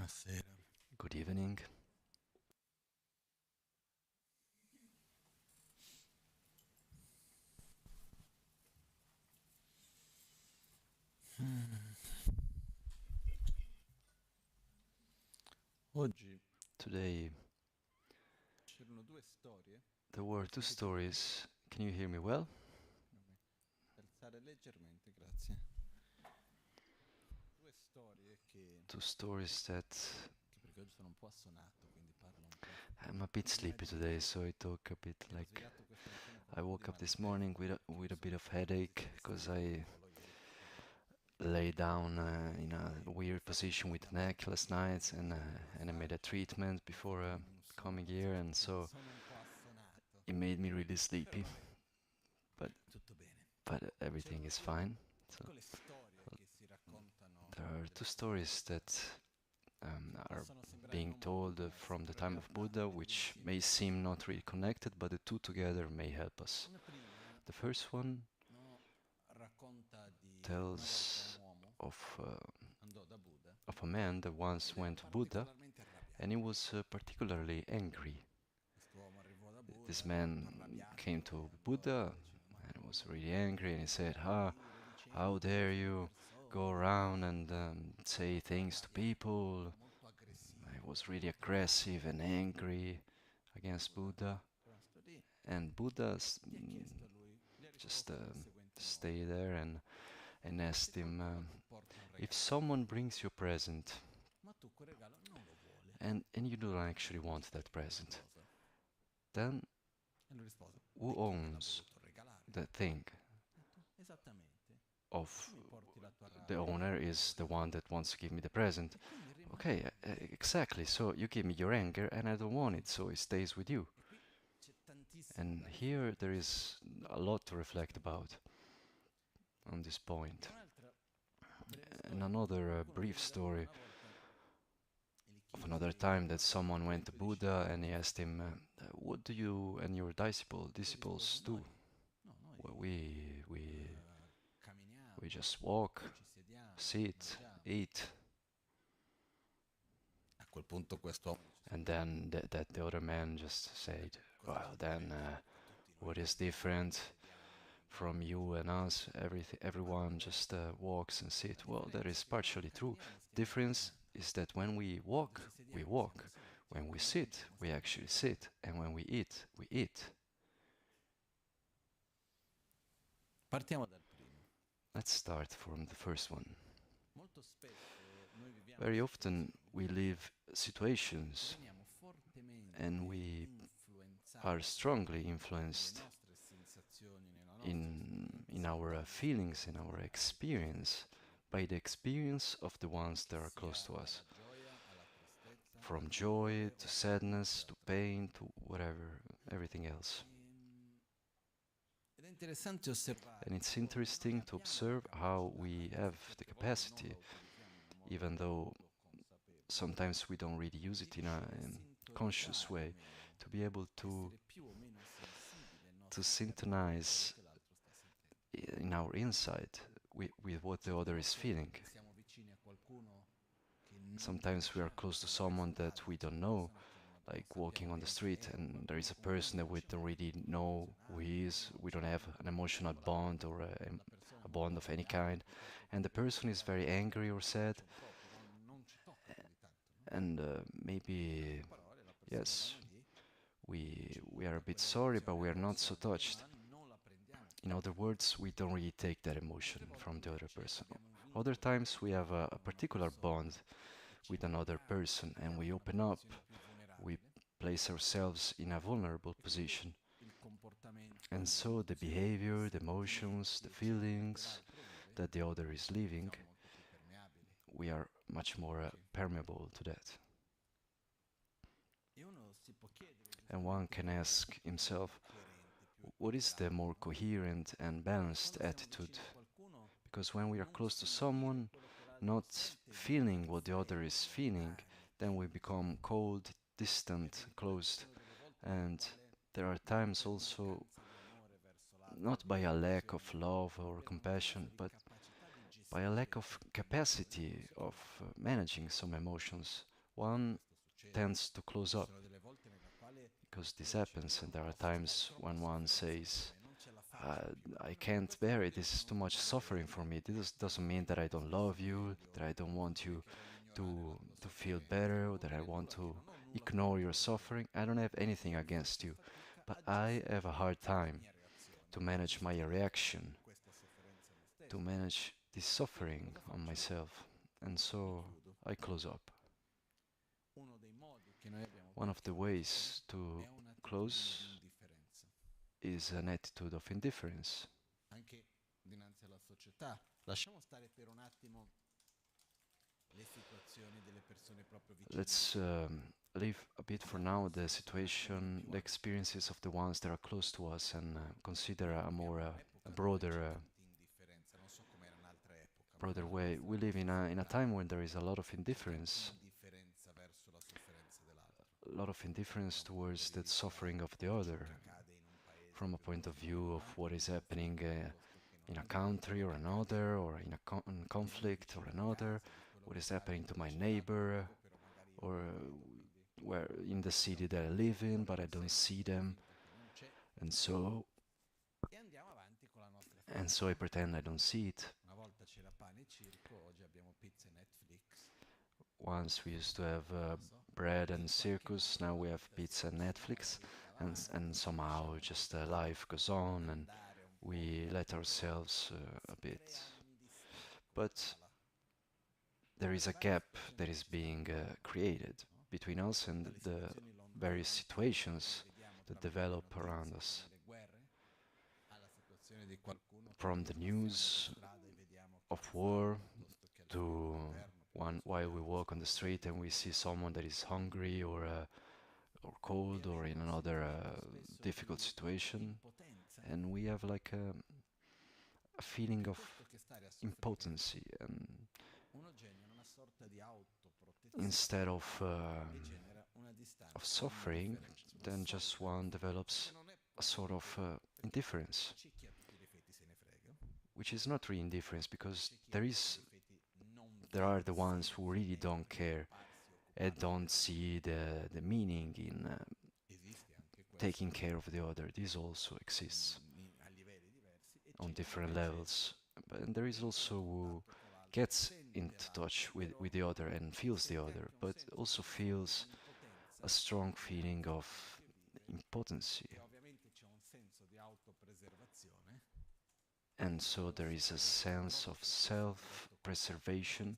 Buonasera. Good evening. Oggi Today c'erano due storie. there were two stories. Can you hear me well? Alzare leggermente, grazie. Due storie Two stories that che perché oggi sono un po' assonato, quindi parlo un po'. I'm a bit sleepy today, so I talk a bit Mi ero like svegliato questa mattina con I un po' di woke up mal di this testa. morning with a bit of headache because I Volo ieri. lay down in a weird position with neck last night and I made a treatment before coming here, and so Sono un po' assonato. it made me really Però sleepy. vabbè, But tutto bene. everything C'erano is due fine. So piccole storie che si raccontano there are two delle stories persone that che are possono sembrare being non molto told connesse, from the però in time of realtà Buddha, le vedo which insieme may perché seem sono not really connected, but the two together may help us. una prima, The first one no, racconta di una volta un tells uomo of andò da Buddha of a man that once ed era went to Buddha, particolarmente and he arrabbiato. was particularly angry. Quest'uomo arrivò da This Buddha molto man came arrabbiato e to andò e Buddha fece: ma and was come really puoi angry, and he said, dire di how certe dare cose alle you go persone?" around and say Molto things to arrabbiato, people. molto He aggressivo, was really molto aggressive violento. and angry against Buddha Buddha. è rimasto lì, And Buddha gli ha chiesto a lui, gli ha just risposto nel seguente stay modo: there and se asked him, qualcuno ti porta un if regalo, someone brings you a present ma tu quel regalo non lo vuole, and you don't actually chi want that paghi quella present, cosa? then E lui rispose: who e chi me l'ha owns voluto regalare? the thing Ha detto: esattamente, tu of mi porti la tua the rabbia, owner la tua is the one that sciagura, wants to give me the present? e quindi rimane Okay, con me. exactly. So you give me your anger and I don't want it, so it stays with you. E qui c'è tantissimo And da here there riflettere is a lot to su reflect questo about aspetto. on this E point. un'altra breve And storia: another qualcuno brief venne da Buddha story una volta e gli of another chiese: time that ma cosa someone tu e i went to tuoi Buddha discepoli and he cosa asked fate? him, what do you and your Lui rispose: disciples do? no, Well, noi we camminiamo, just walk, ci sediamo, sit, mangiamo. eat. A quel punto quest'uomo dice: And scusa, then that the other man just said, cosa c'è well, di then differente da tutti noi what is camminiamo, ci different sediamo, from mangiamo, you and facciamo? us? Guarda Everyone però, just walks and la sit. Well, that differenza è is che quando partially true. camminiamo stiamo Difference camminando, is that when we quando ci walk, we sediamo stiamo walk. seduti, When we quando sit, mangiamo we stiamo actually mangiando. sit. And when we eat. Partiamo dal primo. Let's start from the first one. Molto spesso noi viviamo Very often situazioni we live e situations veniamo and fortemente we are influenzati strongly nelle influenced nostre sensazioni, nella nostra in esperienza our dalle feelings, in esperienze our delle altre persone experience, vicine a noi, by the experience of the ones che that are close sia to us. dalla gioia alla tristezza, From dal joy dolore to o da qualunque sadness to altra pain cosa. to whatever, everything else. Ed è interessante And osservare it's come noi interesting to abbiamo la observe how capacità, we anche se have the certe volte non la capacity, utilizziamo in un modo even del though tutto consapevole, sometimes we don't really use di it in a riuscire a conscious sintonizzare o way, meno, to be able essere più o meno sensibili al to nostro interno con quello synchronize che l'altro sta sentendo. in our inside with what the Certe other is volte feeling. siamo vicini a qualcuno che non Sometimes we are conosciamo, close to siamo someone that disorientati, we c'è don't una know, persona che non like walking sappiamo on the bene chi street, è o and there is qualcuno a con cui person that non we c'è don't un really rapporto know who he emozionale, is, non we don't c'è have an un emotional vincola, bond or la persona è a molto bond of any arrabbiata kind, piuttosto che and the person is very tranquilla, angry or sad, c'è un po', però non ci tocca più di tanto, no? and In maybe, altre parole, la persona yes, rimane lì, we are a ricevuta bit sorry, but quell'emozione we are not so addosso, touched. ma non la prendiamo In other proprio. words, we don't really take that Altre emotion volte from the other invece person. abbiamo un Other vincolo times we have particolare a con una particular persona bond e ci with another apriamo, ci person and mettiamo we in una open up, posizione più we vulnerabile place ourselves in a vulnerable e quindi position. il comportamento, And le so the emozioni, i behavior, the emotions, sentimenti, the eccetera, che feelings l'altro vive that the other is living, siamo molto più permeabili. we are much more Ok? permeable to that. E uno si può chiedere And one giustamente can qual è ask l'atteggiamento più himself, coerente, più what is the equilibrato, more no? coherent and balanced Quando siamo attitude? vicini a qualcuno, Because when we are non close to sentire someone, quello che l'altro not sente feeling diventa what the other is freddi, feeling, lontani, then we chiusi. become cold, E distant, quindi quella ci closed. sono delle volte nelle And quali there are non times per also, mancanza di amore verso l'altro, not di by a lack of compassione, love ma or per mancanza compassion, di but capacità di by a gestire lack i of sentimenti o le capacity emozioni, of managing some emotions one questo succede. tends to close Ci up sono delle volte nella quale because this uno dice happens, io and non there are posso, c'è times troppa when one says, sofferenza e non ce la faccio più. I Allora in can't questo bear it, periodo this is too non much dovrei suffering for me. This doesn't mean that I don't love you, that I don't want you to feel better, or that I want to ignore your suffering. I don't have anything against you, but I have a hard time to manage my reaction, to manage this suffering on myself, and so I close up. One of the ways to close is an attitude of indifference. Anche dinanzi alla società. Lasciamo stare per un attimo le situazioni delle persone proprio vicine. Let's leave a bit for now the situation, the experiences of the ones that are close to us, and consider a more a broader way. We live in a time when there is a lot of indifference, a lot of indifference towards the suffering of the other, from a point of view of what is happening in a country or another, or in a conflict or another, what is happening to my neighbor, or where in the city that I live in, but I don't see them, and so I pretend I don't see it. Once we used to have bread and circus, now we have pizza and Netflix, and somehow just life goes on, and we let ourselves a bit. But there is a gap that is being created between us and the various situations that develop around us. From the news of war to while we walk on the street and we see someone that is hungry or cold or in another difficult situation, and we have like a feeling of impotency, and instead of suffering, then just one develops a sort of indifference, which is not really indifference, because there are the ones who really don't care and don't see the meaning in taking care of the other. This also exists on different levels. And there is also who gets into touch with the other and feels the other, but also feels a strong feeling of impotency. And so there is a sense of self-preservation,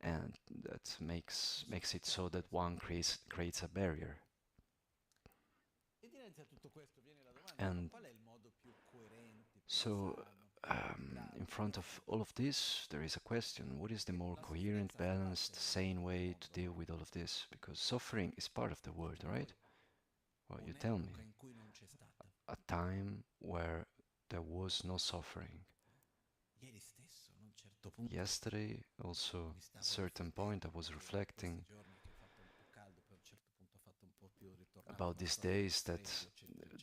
and that makes it so that one creates a barrier. And so in front of all of this, there is a question: what is the more coherent, balanced, sane way to deal with all of this? Because suffering is part of the world, right? Well, you tell me. A time where there was no suffering. Yesterday, also, at a certain point, I was reflecting about these days that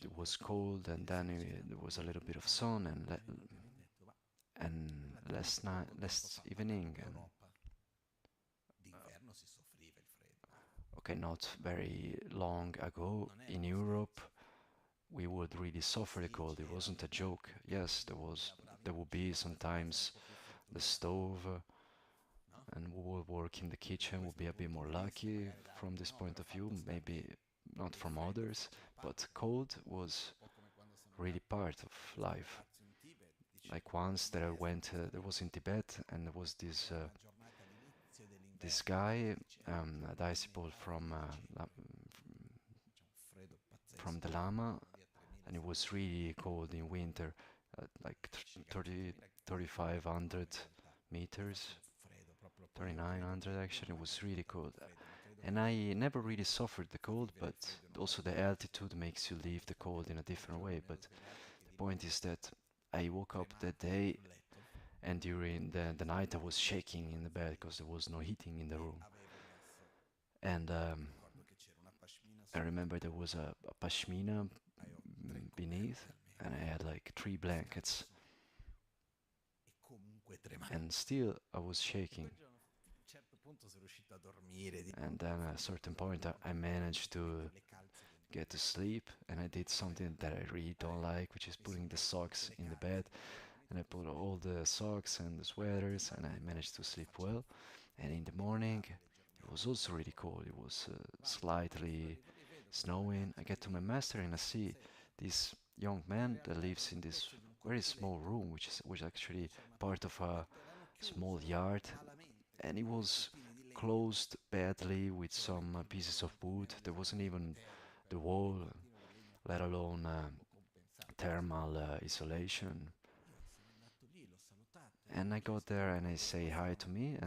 it was cold, and then there was a little bit of sun, and last evening, and okay, not very long ago in Europe, we would really suffer the cold. It wasn't a joke. Yes, there would be sometimes the stove, and we would work in the kitchen, would be a bit more lucky from this point of view, maybe not from others, but cold was really part of life. Like once that I went, there was in Tibet, and there was this guy, a disciple from the Lama, and it was really cold in winter, like 3,500 meters, 3,900 actually. It was really cold, and I never really suffered the cold, but also the altitude makes you leave the cold in a different way. But the point is that I woke up that day, and during the night I was shaking in the bed because there was no heating in the room. And I remember there was a pashmina beneath, and I had like 3 blankets, and still I was shaking. And then at a certain point, I managed to get to sleep, and I did something that I really don't like, which is putting the socks in the bed. And I put all the socks and the sweaters, and I managed to sleep well. And in the morning, it was also really cold. It was slightly snowing. I get to my master and I see this young man that lives in this very small room, which actually part of a small yard, and it was closed badly with some pieces of wood. There wasn't even the wall, let alone thermal isolation. And I got there and I say hi to me,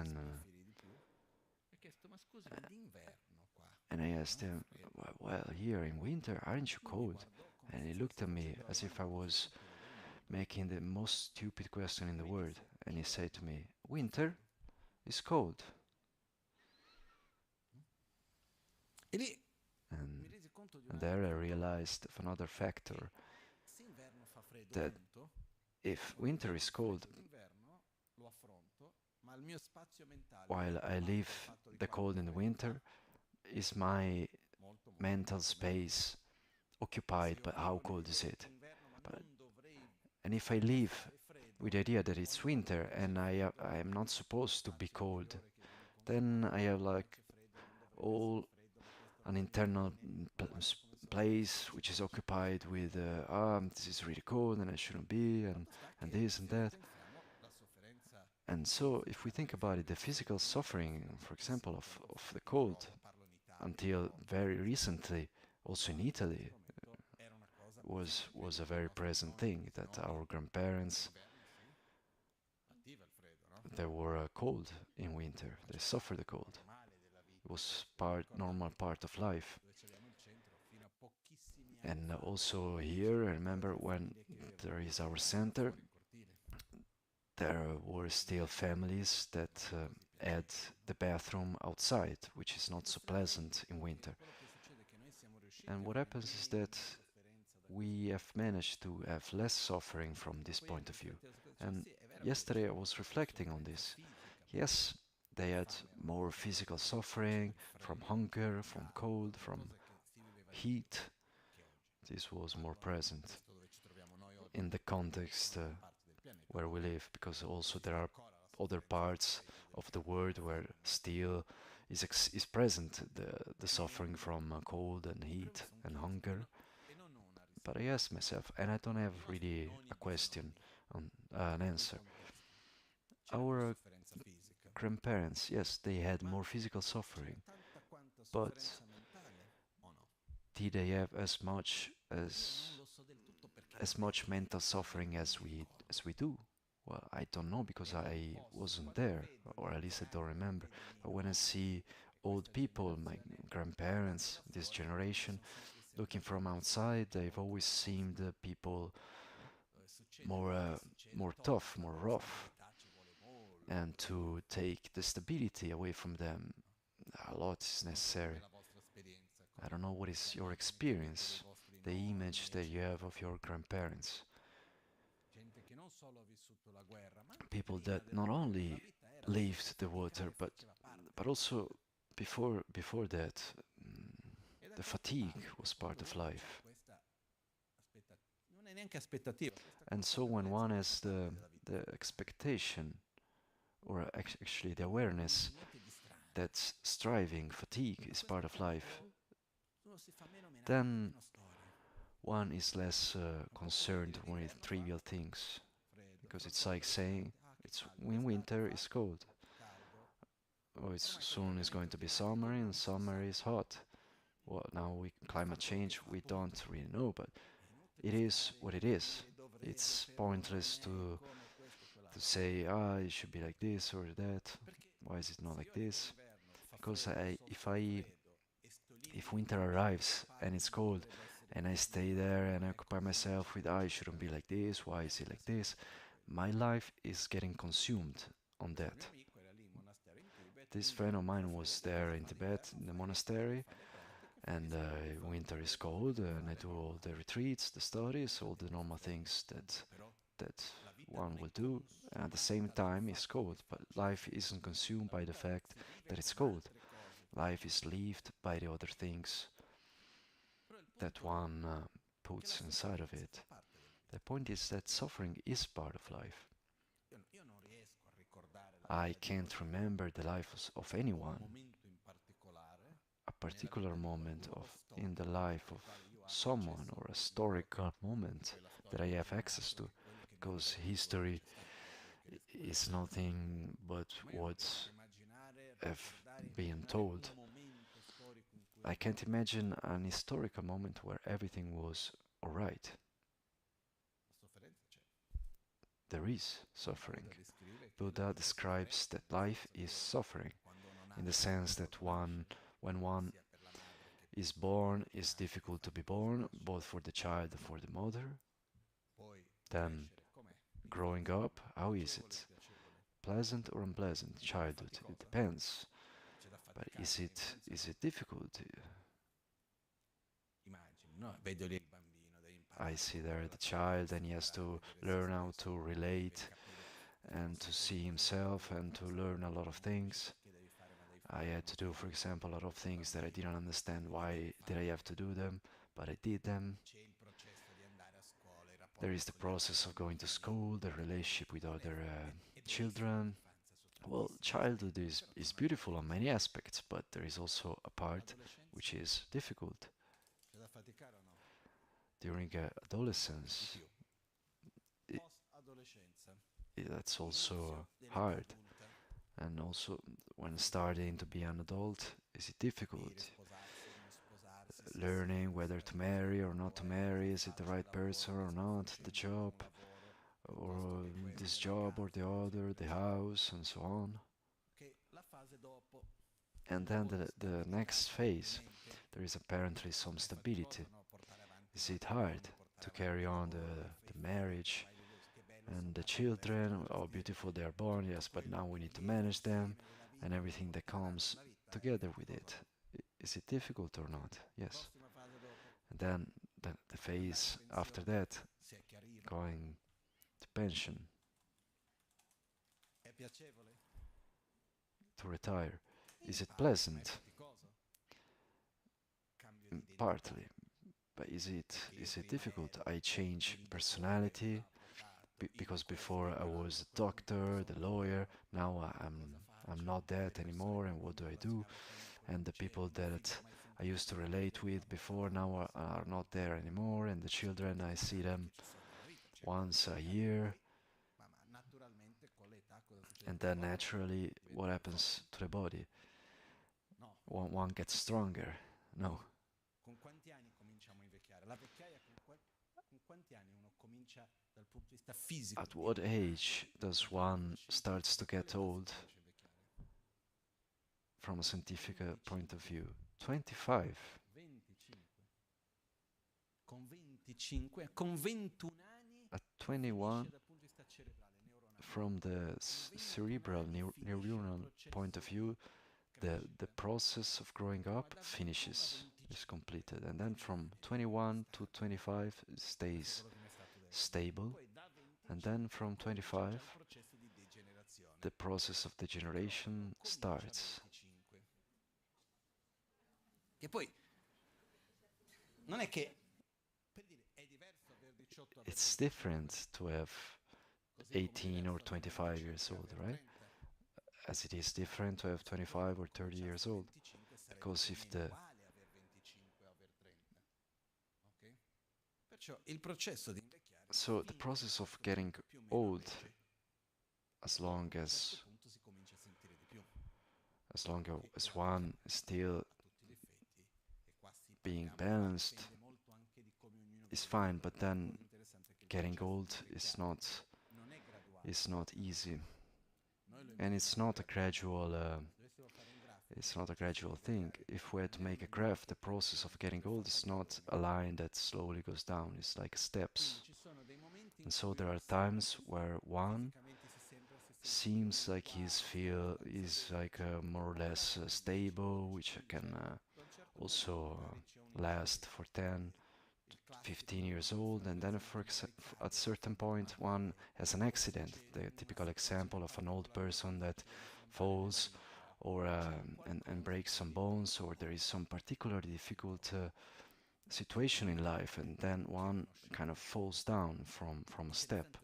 and I asked him, well, here in winter, aren't you cold? And he looked at me as if I was making the most stupid question in the world. And he said to me, winter is cold. And there I realized of another factor, that if winter is cold, while I live the cold in the winter, is my mental space occupied by how cold is it? But, and if I live with the idea that it's winter and I am not supposed to be cold, then I have like all an internal place which is occupied with this is really cold and I shouldn't be, and this and that. And so if we think about it, the physical suffering, for example, of the cold, until very recently, also in Italy, was a very present thing, that our grandparents, they were cold in winter, they suffered the cold. It was normal part of life. And also here, I remember when there is our center, there were still families that had the bathroom outside, which is not so pleasant in winter. And what happens is that we have managed to have less suffering from this point of view. And yesterday I was reflecting on this. Yes, they had more physical suffering from hunger, from cold, from heat. This was more present in the context where we live, because also there are other parts of the world where still is present the suffering from cold and heat and hunger. But I ask myself, and I don't have really a question on an answer. Our grandparents, yes, they had more physical suffering, but did they have as much mental suffering as we do? Well, I don't know, because I wasn't there, or at least I don't remember. But when I see old people, my grandparents, this generation, looking from outside, they've always seemed people more tough, more rough, and to take the stability away from them, a lot is necessary. I don't know what is your experience, the image that you have of your grandparents. People that not only lived the water, but also before that, the fatigue was part of life. And so when one has the expectation, or actually the awareness, that striving, fatigue is part of life, then one is less concerned with trivial things, because it's like saying, it's in winter it's cold, or it's soon is going to be summer and summer is hot. Well, now climate change, we don't really know, but it is what it is. It's pointless to say, it should be like this or that. Why is it not like this? Because if winter arrives and it's cold, and I stay there and I occupy myself with, it shouldn't be like this, why is it like this? My life is getting consumed on that. This friend of mine was there in Tibet, in the monastery, and winter is cold, and I do all the retreats, the studies, all the normal things that one will do, and at the same time is cold, but life isn't consumed by the fact that it's cold. Life is lived by the other things that one puts inside of it. The point is that suffering is part of life. I can't remember the life of anyone, a particular moment of in the life of someone or a historical moment that I have access to, because history is nothing but what have been told. I can't imagine an historical moment where everything was alright. There is suffering. Buddha describes that life is suffering, in the sense that when one is born, it's difficult to be born, both for the child and for the mother. Then, growing up, how is it? Pleasant or unpleasant? Childhood, it depends. But is it difficult? I see there the child, and he has to learn how to relate and to see himself and to learn a lot of things. I had to do, for example, a lot of things that I didn't understand why did I have to do them, but I did them. There is the process of going to school, the relationship with other children. Well, childhood is beautiful on many aspects, but there is also a part which is difficult. During adolescence, that's also hard. And also, when starting to be an adult, is it difficult? Learning whether to marry or not to marry, is it the right person or not, the job, or this job or the other, the house, and so on. And then the next phase, there is apparently some stability. Is it hard to carry on the marriage and the children? How beautiful they are born, yes, but now we need to manage them and everything that comes together with it. Is it difficult or not? Yes. And then the phase after that, going to pension, to retire. Is it pleasant? Partly. But is it difficult? I change personality because before I was a doctor, the lawyer. Now I'm not that anymore. And what do I do? And the people that I used to relate with before now are not there anymore. And the children, I see them once a year. And then naturally, what happens to the body? One gets stronger. No. At what age does one starts to get old from a scientific point of view? 25. At 21, from the cerebral neuronal point of view, the process of growing up finishes, is completed, and then from 21 to 25 it stays stable, and then from 25 the process of degeneration starts. It's different to have 18 or 25 years old, right? As it is different to have 25 or 30 years old. Because if the So the process of getting old, as long as one is still being balanced, is fine, but then getting old is not easy, and it's not a gradual thing. If we had to make a graph, the process of getting old is not a line that slowly goes down, it's like steps. And so there are times where one seems like he's like more or less stable, which can also last for 10 15 years old, and then at a certain point one has an accident, the typical example of an old person that falls or and breaks some bones, or there is some particularly difficult situation in life, and then one kind of falls down from a step.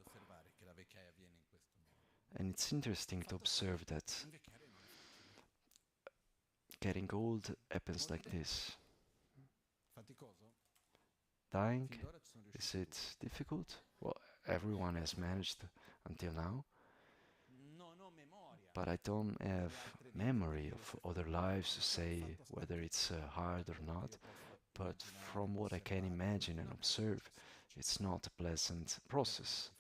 And it's interesting to observe that getting old happens like this. Dying, is it difficult? Well, everyone has managed until now, but I don't have memory of other lives to say whether it's hard or not. But from what I can imagine and observe, it's not a pleasant process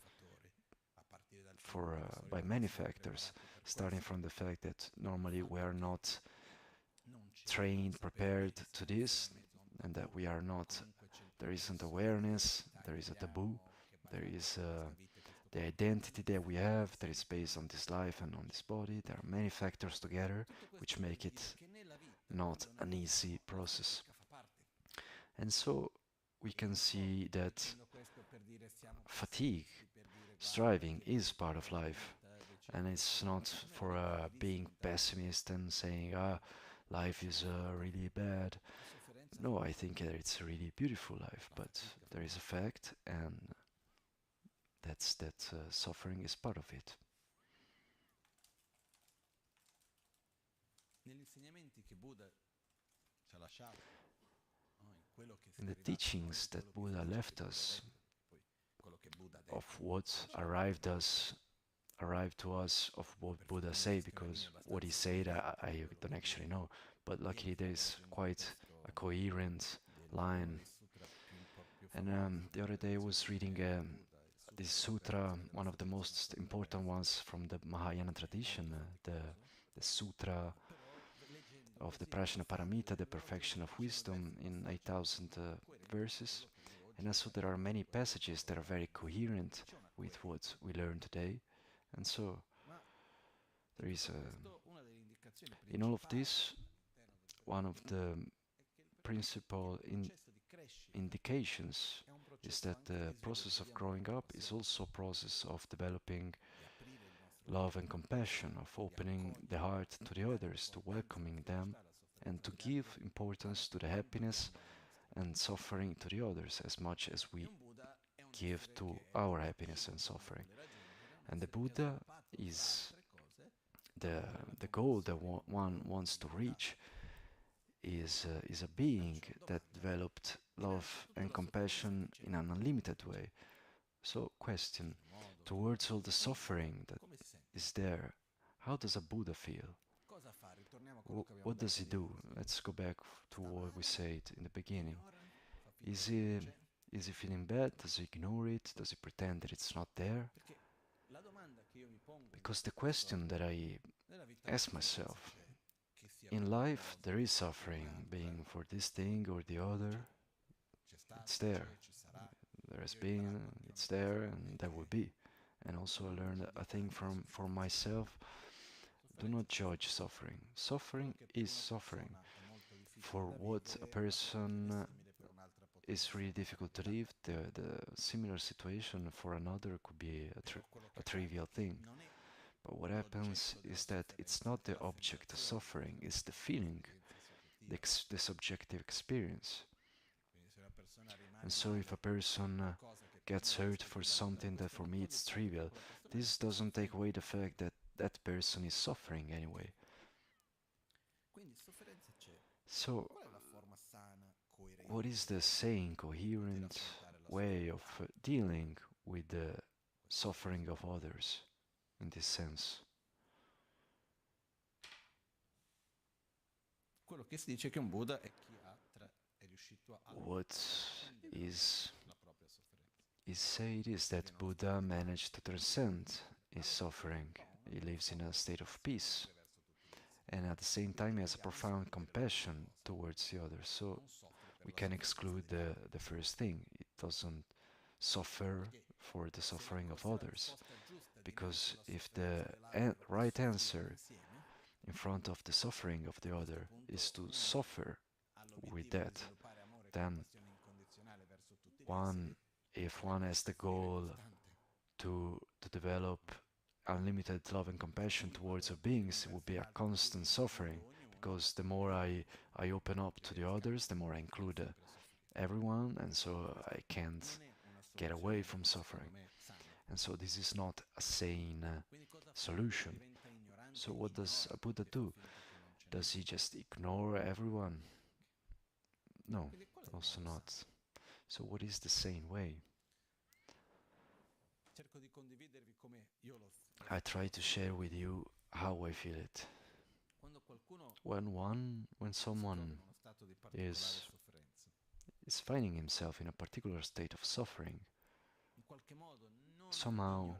for by many factors, starting from the fact that normally we are not trained, prepared to this, and that we are not, there isn't awareness, there is a taboo, there is the identity that we have that is based on this life and on this body. There are many factors together which make it not an easy process. And so we can see that fatigue, striving is part of life, and it's not for being pessimist and saying, life is really bad. No, I think it's a really beautiful life, but there is a fact, and that's that suffering is part of it. In the teachings that Buddha left us, of what arrived to us, of what Buddha said, because what he said I don't actually know, but luckily there is quite a coherent line. And the other day I was reading this sutra, one of the most important ones from the Mahayana tradition, the sutra of the Prajna Paramita, the perfection of wisdom, in 8,000 verses. And also there are many passages that are very coherent with what we learn today. And so there is in all of this, one of the principal indications is that the process of growing up is also a process of developing love and compassion, of opening the heart to the others, to welcoming them, and to give importance to the happiness and suffering to the others as much as we give to our happiness and suffering. And the Buddha is the goal that one wants to reach, is a being that developed love and compassion in an unlimited way. So, question, towards all the suffering that is there, how does a Buddha feel? What does he do? Let's go back to what we said in the beginning. Is he feeling bad? Does he ignore it? Does he pretend that it's not there? Because the question that I ask myself, in life there is suffering, being for this thing or the other, it's there. There has been, it's there, and there will be. And also I learned a thing for myself, do not judge suffering. Suffering is suffering. For what a person is really difficult to live, the similar situation for another could be a trivial thing. But what happens is that it's not the object of suffering, it's the feeling, the subjective experience. And so if a person gets hurt for something that for me it's trivial, this doesn't take away the fact that that person is suffering anyway. So, what is the sane, coherent way of dealing with the suffering of others in this sense? What is said is that Buddha managed to transcend his suffering. He lives in a state of peace, and at the same time he has a profound compassion towards the others. So we can exclude the first thing. It doesn't suffer for the suffering of others, because if the right answer in front of the suffering of the other is to suffer with that, then if one has the goal to develop unlimited love and compassion towards our beings, it would be a constant suffering, because the more I open up to the others, the more I include everyone, and so I can't get away from suffering. And so this is not a sane solution. So what does a Buddha do? Does he just ignore everyone? No, also not. So what is the sane way? I try to share with you how I feel it. When someone is finding himself in a particular state of suffering, somehow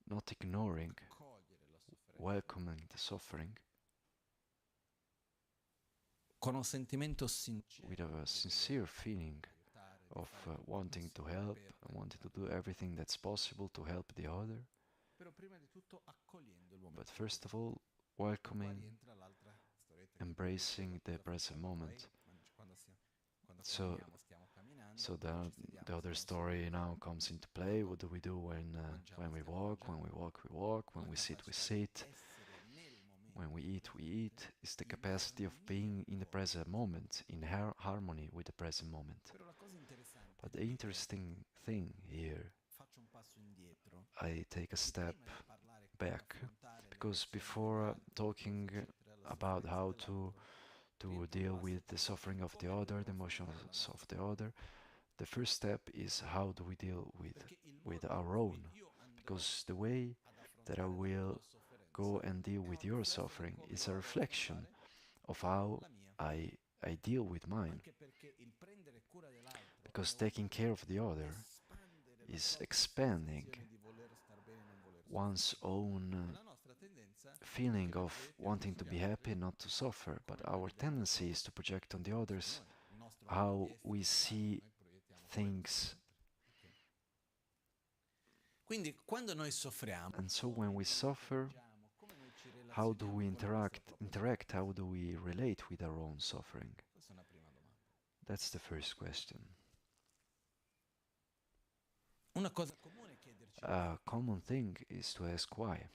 not ignoring, welcoming the suffering, with a sincere feeling of wanting to help and wanting to do everything that's possible to help the other, but first of all, welcoming, embracing the present moment. So the other story now comes into play. What do we do when we walk? When we walk, we walk. When we sit, we sit. When we eat. It's the capacity of being in the present moment, in harmony with the present moment. But the interesting thing here, I take a step back, because before talking about how to deal with the suffering of the other, the emotions of the other, the first step is how do we deal with our own, because the way that I will go and deal with your suffering is a reflection of how I deal with mine, because taking care of the other is expanding one's own feeling of wanting to be happy, not to suffer, but our tendency is to project on the others how we see things. And so when we suffer, how do we interact, how do we relate with our own suffering? That's the first question. A common thing is to ask why.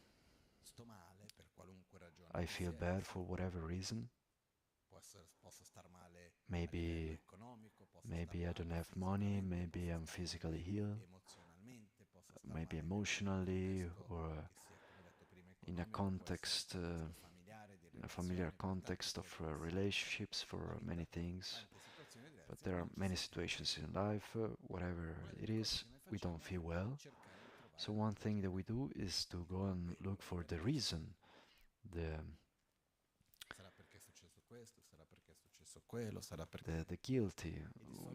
I feel bad for whatever reason. Maybe I don't have money, maybe I'm physically ill, maybe emotionally, or in a context, in a familiar context of relationships, for many things. But there are many situations in life, whatever it is, we don't feel well. So one thing that we do is to go and look for the reason, the guilty.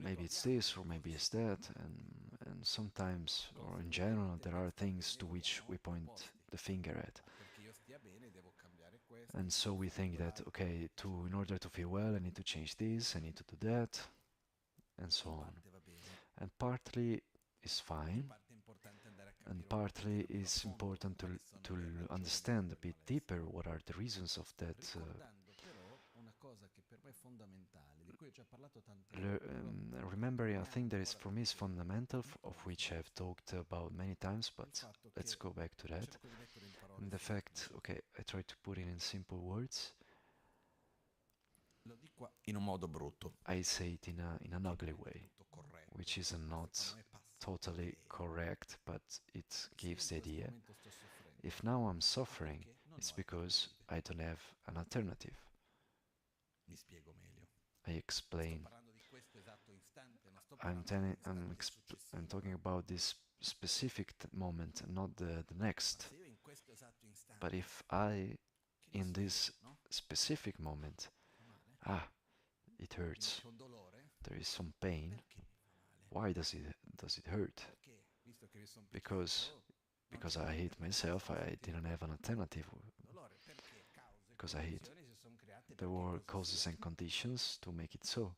Maybe it's this or maybe it's that, and sometimes, or in general, there are things to which we point the finger at. And so we think that, okay, in order to feel well, I need to change this, I need to do that, and so on. And partly is fine, and partly it's important to understand a bit deeper what are the reasons of that. Remembering a thing that is for me is fundamental, of which I've talked about many times, but let's go back to that. And the fact, okay, I try to put it in simple words. I say it in an ugly way, which is not totally correct, but it gives the idea. If now I'm suffering, it's because I don't have an alternative. I explain. I'm talking about this specific moment, not the next. But if I, in this specific moment, it hurts, there is some pain. Why does it hurt? Because I hate myself, I didn't have an alternative. Because I hate. There were causes and conditions to make it so.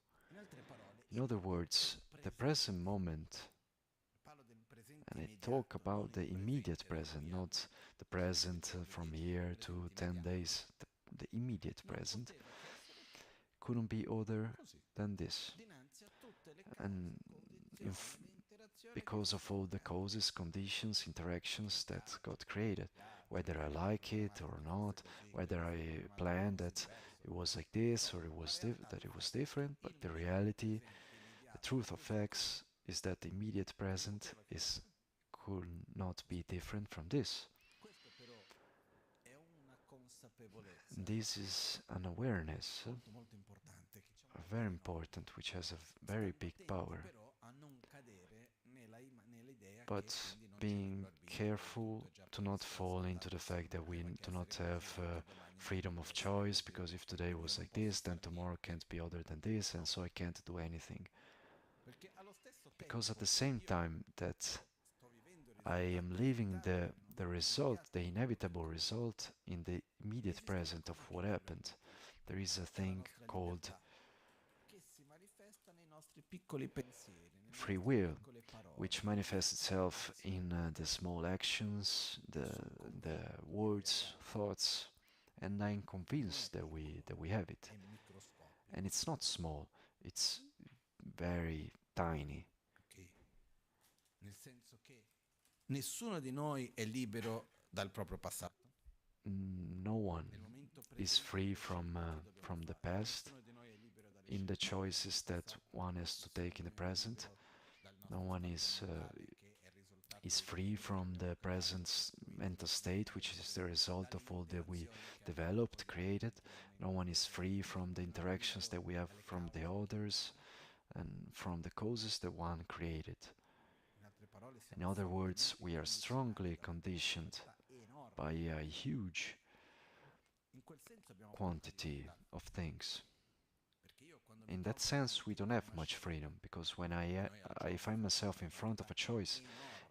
In other words, the present moment, and I talk about the immediate present, not the present from here to 10 days, the immediate present, couldn't be other than this. And because of all the causes, conditions, interactions that got created, whether I like it or not, whether I planned that it was like this or that it was different, but the reality, the truth of facts is that the immediate present is could not be different from this. This is an awareness, very important, which has a very big power. But being careful to not fall into the fact that we do not have freedom of choice, because if today was like this, then tomorrow can't be other than this, and so I can't do anything. Because at the same time that I am living the result, the inevitable result in the immediate present of what happened, there is a thing called free will, which manifests itself in the small actions, the words, thoughts, and I'm convinced that we have it. And it's not small, it's very tiny. Nessuno di noi è libero dal proprio passato. No one is free from the past in the choices that one has to take in the present. No one is free from the present mental state, which is the result of all that we developed, created. No one is free from the interactions that we have from the others and from the causes that one created. In other words, we are strongly conditioned by a huge quantity of things. In that sense, we don't have much freedom, because when I find myself in front of a choice,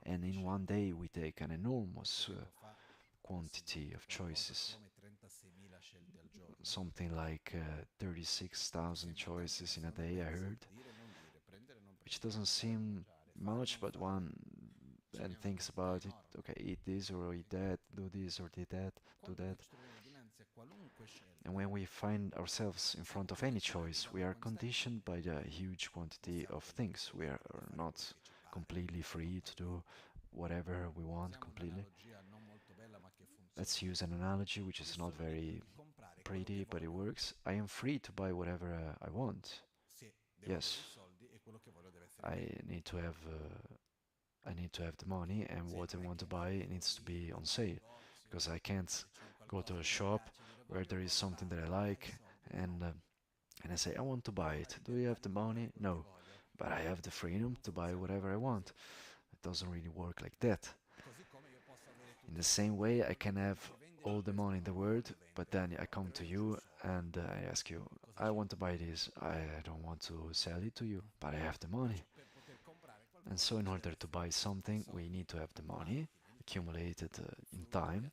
and in one day we take an enormous quantity of choices, something like 36,000 choices in a day, I heard, which doesn't seem much, but one then thinks about it, okay, eat this or eat that, do this or do that. And when we find ourselves in front of any choice, we are conditioned by the huge quantity of things. We are not completely free to do whatever we want completely. Let's use an analogy which is not very pretty, but it works. I am free to buy whatever I want. Yes, I need to have the money, and what I want to buy needs to be on sale, because I can't go to a shop where there is something that I like and I say I want to buy it. Do you have the money? No, but I have the freedom to buy whatever I want. It doesn't really work like that. In the same way, I can have all the money in the world, but then I come to you and I ask you, I want to buy this. I don't want to sell it to you, but I have the money. And so in order to buy something, we need to have the money accumulated in time,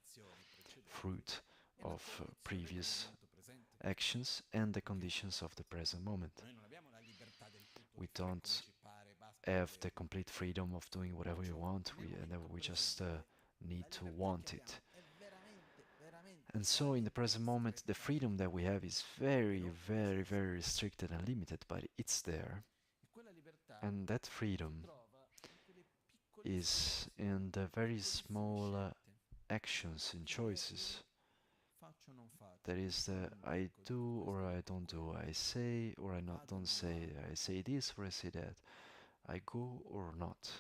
fruit of previous actions and the conditions of the present moment. We don't have the complete freedom of doing whatever we want, we just need to want it. And so in the present moment, the freedom that we have is very, very, very restricted and limited, but it's there. And that freedom is in the very small actions and choices. That is the I do or I don't do, I say or I don't say, I say this or I say that, I go or not,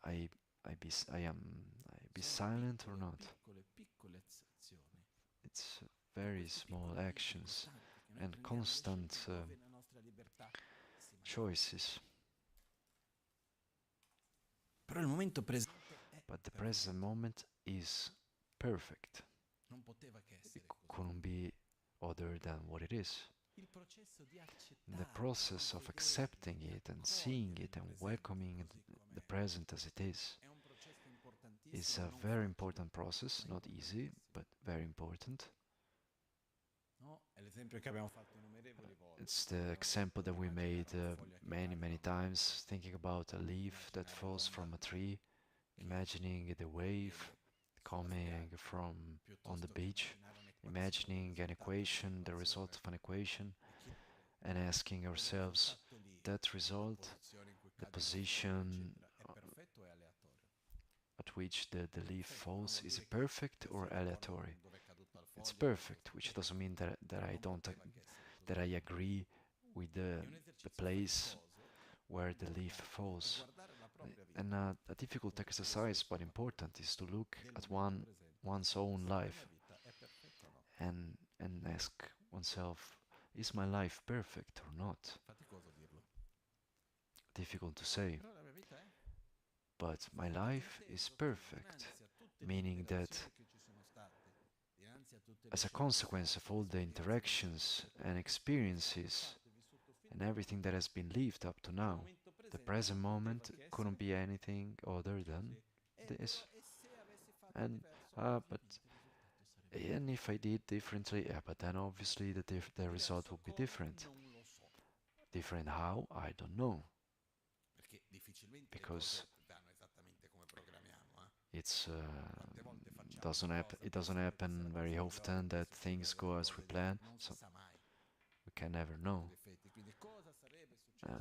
I be silent or not. It's very small actions and constant choices. But the present moment is perfect. It couldn't be other than what it is. The process of accepting it and seeing it and welcoming the present as it is a very important process, not easy, but very important. It's the example that we made many times, thinking about a leaf that falls from a tree, imagining the wave coming from on the beach, imagining an equation, the result of an equation, and asking ourselves, that result, the position at which the leaf falls, is it perfect or aleatory? It's perfect, which doesn't mean that I don't that I agree with the place where the leaf falls. And a difficult exercise, but important, is to look at one's own life and ask oneself, is my life perfect or not? Difficult to say, but my life is perfect, meaning that as a consequence of all the interactions and experiences and everything that has been lived up to now, the present moment couldn't be anything other than this. And and if I did differently, yeah, but then obviously the result would be different. Different how? I don't know. Because it's it doesn't happen very often that things go as we plan, so we can never know.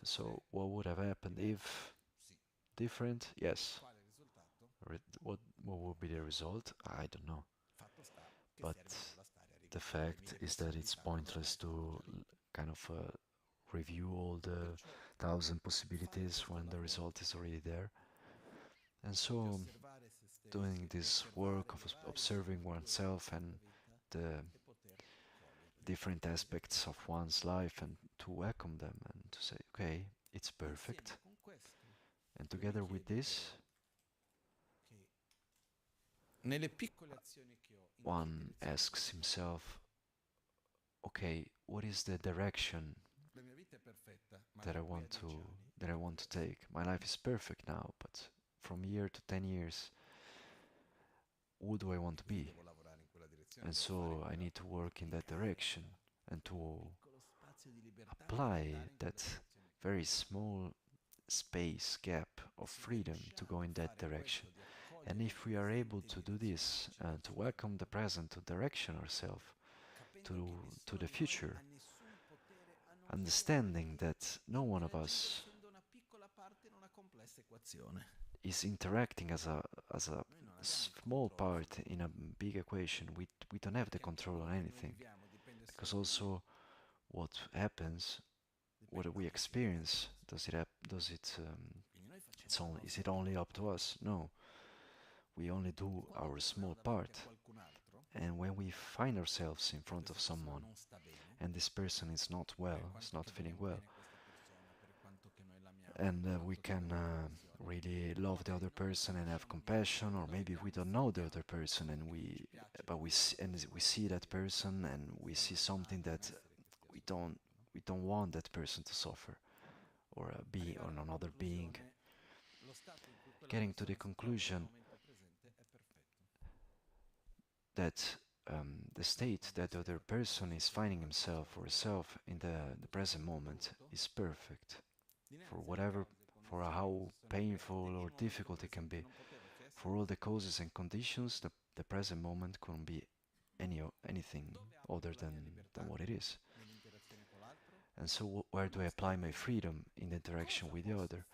So what would have happened if different? Yes. What would be the result? I don't know. But the fact is that it's pointless to kind of review all the thousand possibilities when the result is already there. And so doing this work of observing oneself and the different aspects of one's life and to welcome them and to say, okay, it's perfect. And together with this, one asks himself, okay, what is the direction that I want to take? My life is perfect now, but from year to 10 years, who do I want to be? And so I need to work in that direction and to apply that very small space gap of freedom to go in that direction. And if we are able to do this and to welcome the present, to direction ourselves to the future, understanding that no one of us is interacting as a small part in a big equation, we don't have the control on anything, because also what happens, what we experience, is it only up to us? No, we only do our small part. And when we find ourselves in front of someone and this person is not well, is not feeling well, and we can really love the other person and have compassion, or maybe we don't know the other person and we see that person and we see something that we don't want that person to suffer, or another being, getting to the conclusion that the state that the other person is finding himself or herself in the present moment is perfect, for how painful or difficult it can be. For all the causes and conditions, the present moment couldn't be anything other than what it is. And so where do I apply my freedom? In the interaction with the other.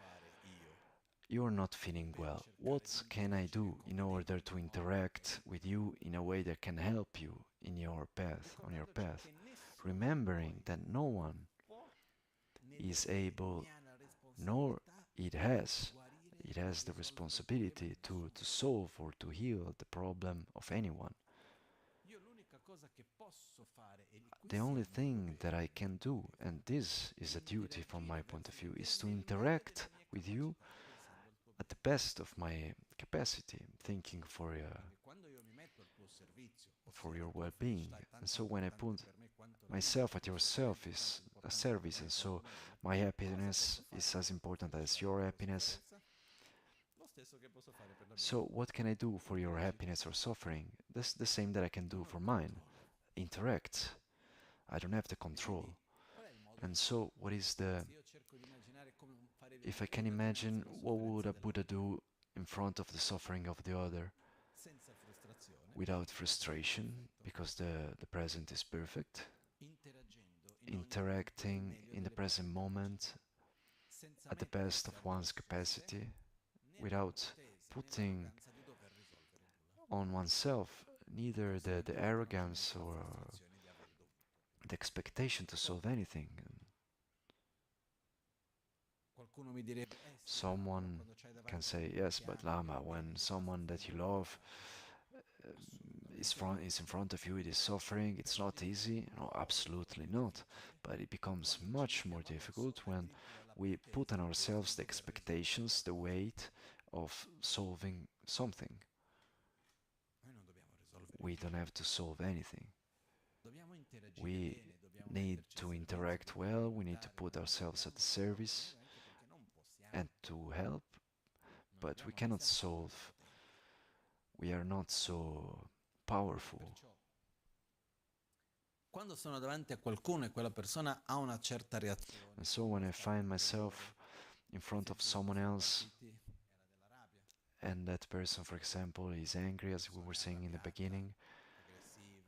You're not feeling well. What can I do in order to interact with you in a way that can help you in your path, on your path? Remembering that no one is able, nor it has the responsibility to solve or to heal the problem of anyone. The only thing that I can do, and this is a duty from my point of view, is to interact with you at the best of my capacity, thinking for your well-being. And so when I put myself at your service, and so my happiness is as important as your happiness. So what can I do for your happiness or suffering? That's the same that I can do for mine. Interact. I don't have the control. And so what is if I can imagine, what would a Buddha do in front of the suffering of the other without frustration, because the present is perfect, interacting in the present moment at the best of one's capacity without putting on oneself neither the arrogance or the expectation to solve anything. Someone can say, yes, but Lama, when someone that you love is in front of you, it is suffering, it's not easy. No, absolutely not. But it becomes much more difficult when we put on ourselves the expectations, the weight of solving something. We don't have to solve anything. We need to interact well, we need to put ourselves at the service and to help, but we cannot solve. We are not so powerful. Quando sono davanti a qualcuno e quella persona ha una certa reazione. And so when I find myself in front of someone else and that person, for example, is angry, as we were saying in the beginning,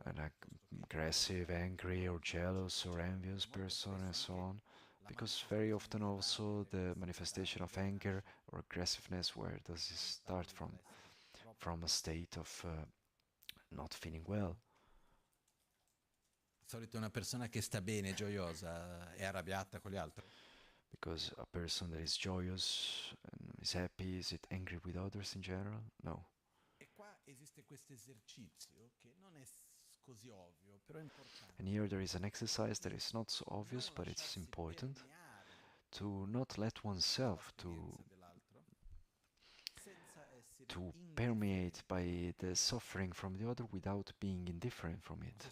an aggressive, angry or jealous or envious person and so on, because very often also the manifestation of anger or aggressiveness, where does it start from? From a state of not feeling well. Di solito una persona che sta bene, gioiosa, è arrabbiata con gli altri. Because a person that is joyous and is happy, is it angry with others in general? No. E qua esiste questo esercizio che non è così ovvio, però è importante. And here there is an exercise that is not so obvious, but it's important to not let oneself to permeate by the suffering from the other without being indifferent from it.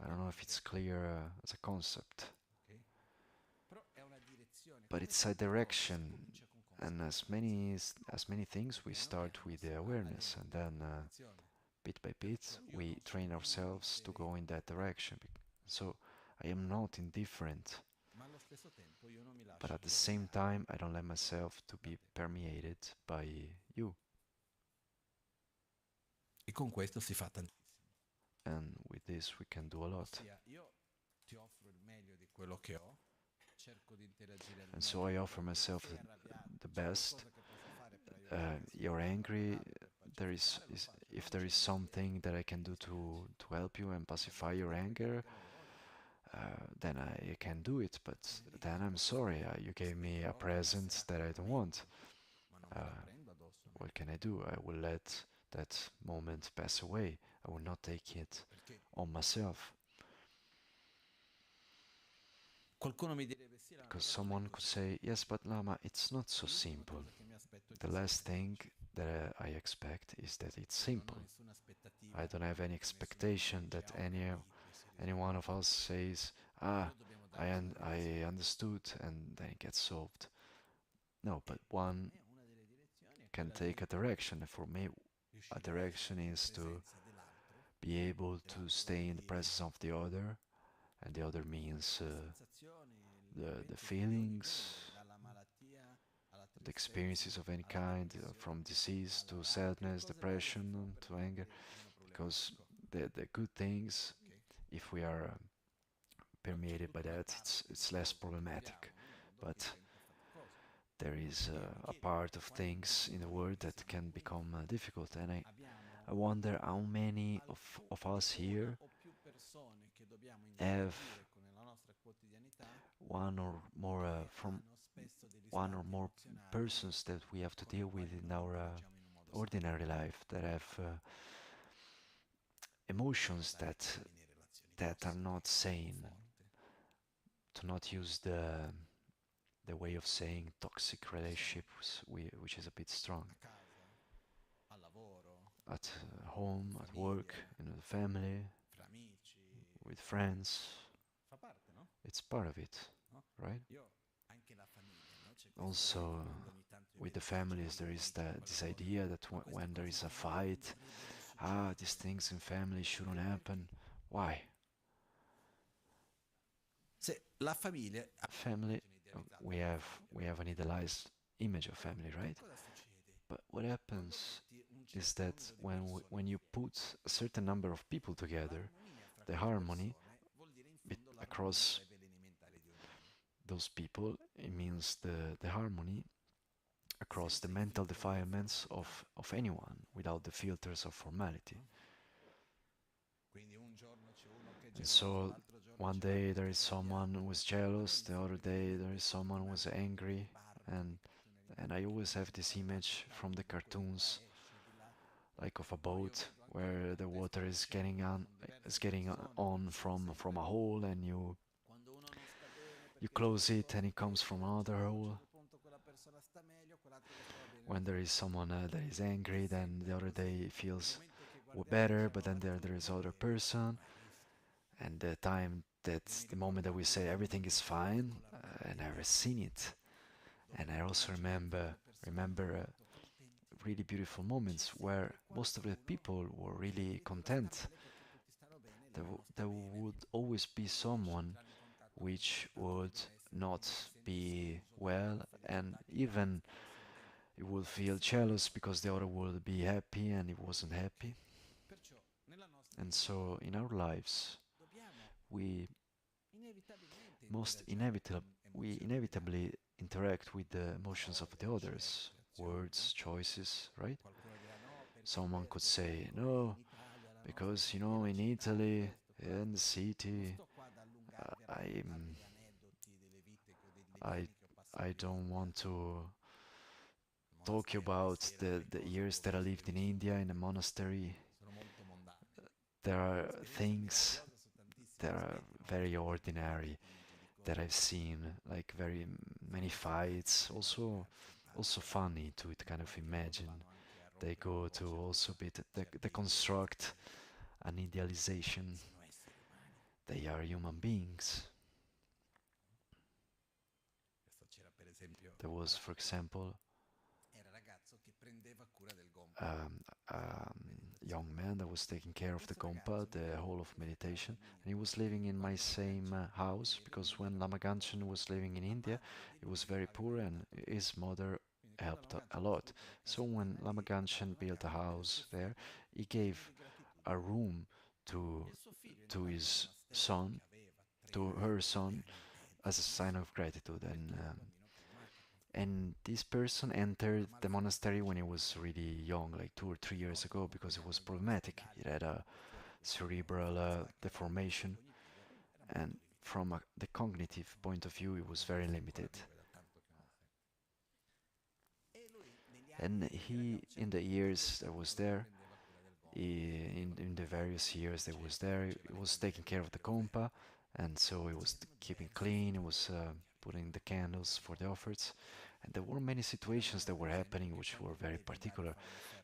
I don't know if it's clear as a concept, but it's a direction, and as many things, we start with the awareness, and then bit by bit we train ourselves to go in that direction. So I am not indifferent, but at the same time I don't let myself to be permeated by you. E con questo si fa tantissimo. And with this we can do a lot. Io ti offro il meglio di quello che ho, cerco di interagire al And so I offer myself the best. You're angry. If there is something that I can do to help you and pacify your anger, then I can do it. But then I'm sorry, you gave me a present that I don't want. What can I do? I will let that moment pass away. I will not take it on myself. Because someone could say, yes, but Lama, it's not so simple. The last thing that I expect is that it's simple. I don't have any expectation that any one of us says, I understood, and then it gets solved. No, but one can take a direction. And for me, a direction is to be able to stay in the presence of the other, and the other means the feelings, the experiences of any kind, from disease to sadness, depression, to anger, because the good things, if we are permeated by that, it's less problematic. But there is a part of things in the world that can become difficult, and I wonder how many of us here have one or more persons that we have to deal with in our ordinary life, that have emotions that are not sane, to not use the way of saying toxic relationships, which is a bit strong. At home, at work, in the family, with friends, it's part of it, right? Also, with the families, there is this idea that when there is a fight, these things in family shouldn't happen. Why? Family, we have an idealized image of family, right? But what happens is that when you put a certain number of people together, the harmony across those people, it means the harmony across the mental defilements of anyone without the filters of formality. And so one day there is someone who is jealous, the other day there is someone who is angry, and I always have this image from the cartoons, like of a boat where the water is getting on from a hole, and you close it and it comes from another hole. When there is someone that is angry, then the other day feels better, but then there is other person, and the time that's the moment that we say everything is fine, I never seen it. And I also remember really beautiful moments where most of the people were really content. There would always be someone which would not be well, and even you will feel jealous because the other will be happy and he wasn't happy. And so in our lives, we most inevitably we inevitably interact with the emotions of the others, words, choices, right? Someone could say, no, because in Italy, in the city, I, I, I don't want to talk about the years that I lived in India in a monastery. There are things that are very ordinary that I've seen, like very many fights, also funny to it kind of imagine. They go to also bit they construct an idealization. They are human beings. There was, for example, um, um, young man that was taking care of the Gompa, the hall of meditation, and he was living in my same house, because when Lama Gangchen was living in India, he was very poor and his mother helped a lot. So when Lama Gangchen built a house there, he gave a room to his son, to her son, as a sign of gratitude. And this person entered the monastery when he was really young, like 2 or 3 years ago, because it was problematic. He had a cerebral deformation, and from the cognitive point of view, it was very limited. And he, in the years that was there, in the various years that was there, he was taking care of the compa, and so he was keeping clean. He was putting the candles for the offers, and there were many situations that were happening which were very particular.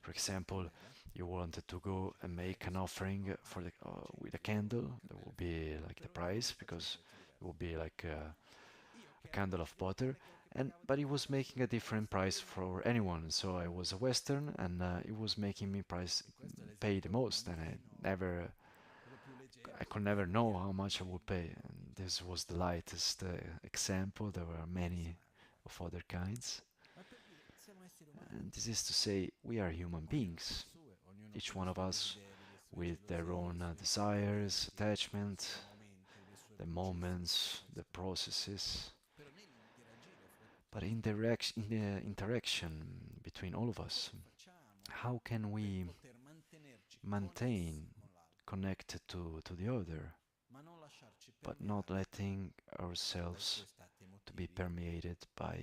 For example, you wanted to go and make an offering for the with a candle. That would be like the price, because it would be like a candle of butter, and but he was making a different price for anyone. So I was a Western, and he was making me pay the most, and I could never know how much I would pay. And this was the lightest example. There were many of other kinds. And this is to say, we are human beings, each one of us with their own desires, attachment, the moments, the processes. But in the interaction between all of us, how can we maintain connected to the other, but not letting ourselves to be permeated by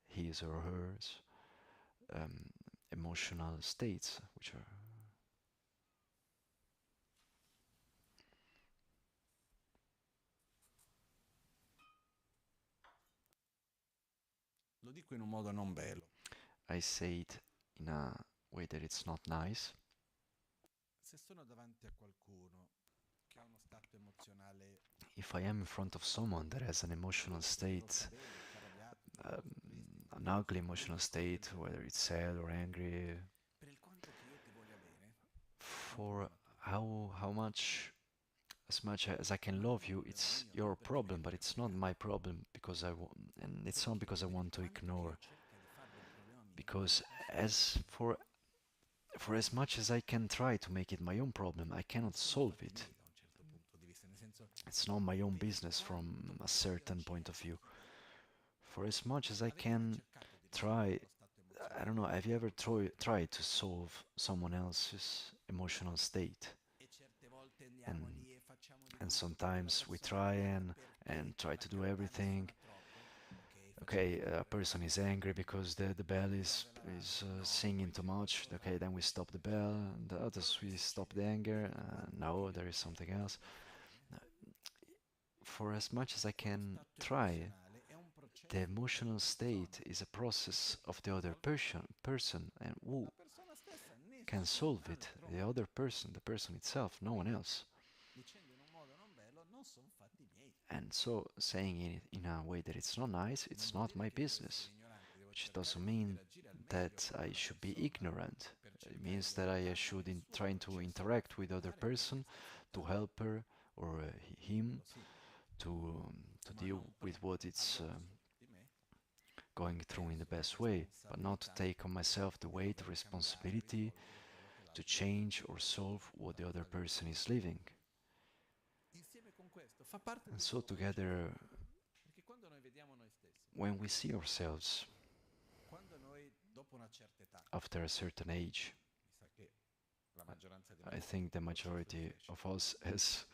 his or hers um, emotional states, which are Lo dico in un modo non bello. I say it in a way that it's not nice. Se sono davanti a qualcuno che ha uno stato emozionale If I am in front of someone that has an emotional state, um, an ugly emotional state, whether it's sad or angry, per il quanto che io ti voglia bene, for how much as I can love you, it's your problem, but it's not my problem, because and it's not because I want to ignore. Because as for as much as I can try to make it my own problem, I cannot solve it. It's not my own business from a certain point of view. For as much as I can try, I don't know, have you ever tried to solve someone else's emotional state? And sometimes we try and try to do everything. Okay, a person is angry because the bell is singing too much. Okay, then we stop the bell. And the others we stop the anger. No, there is something else. For as much as I can try, the emotional state is a process of the other person, and who can solve it? The other person, the person itself, no one else. And so, saying it in a way that it's not nice, it's not my business. Which doesn't mean that I should be ignorant. It means that I should try to interact with other person to help her or him to deal with what it's going through in the best way, but not to take on myself the weight, the responsibility to change or solve what the other person is living. And so together, when we see ourselves after a certain age, I think the majority of us has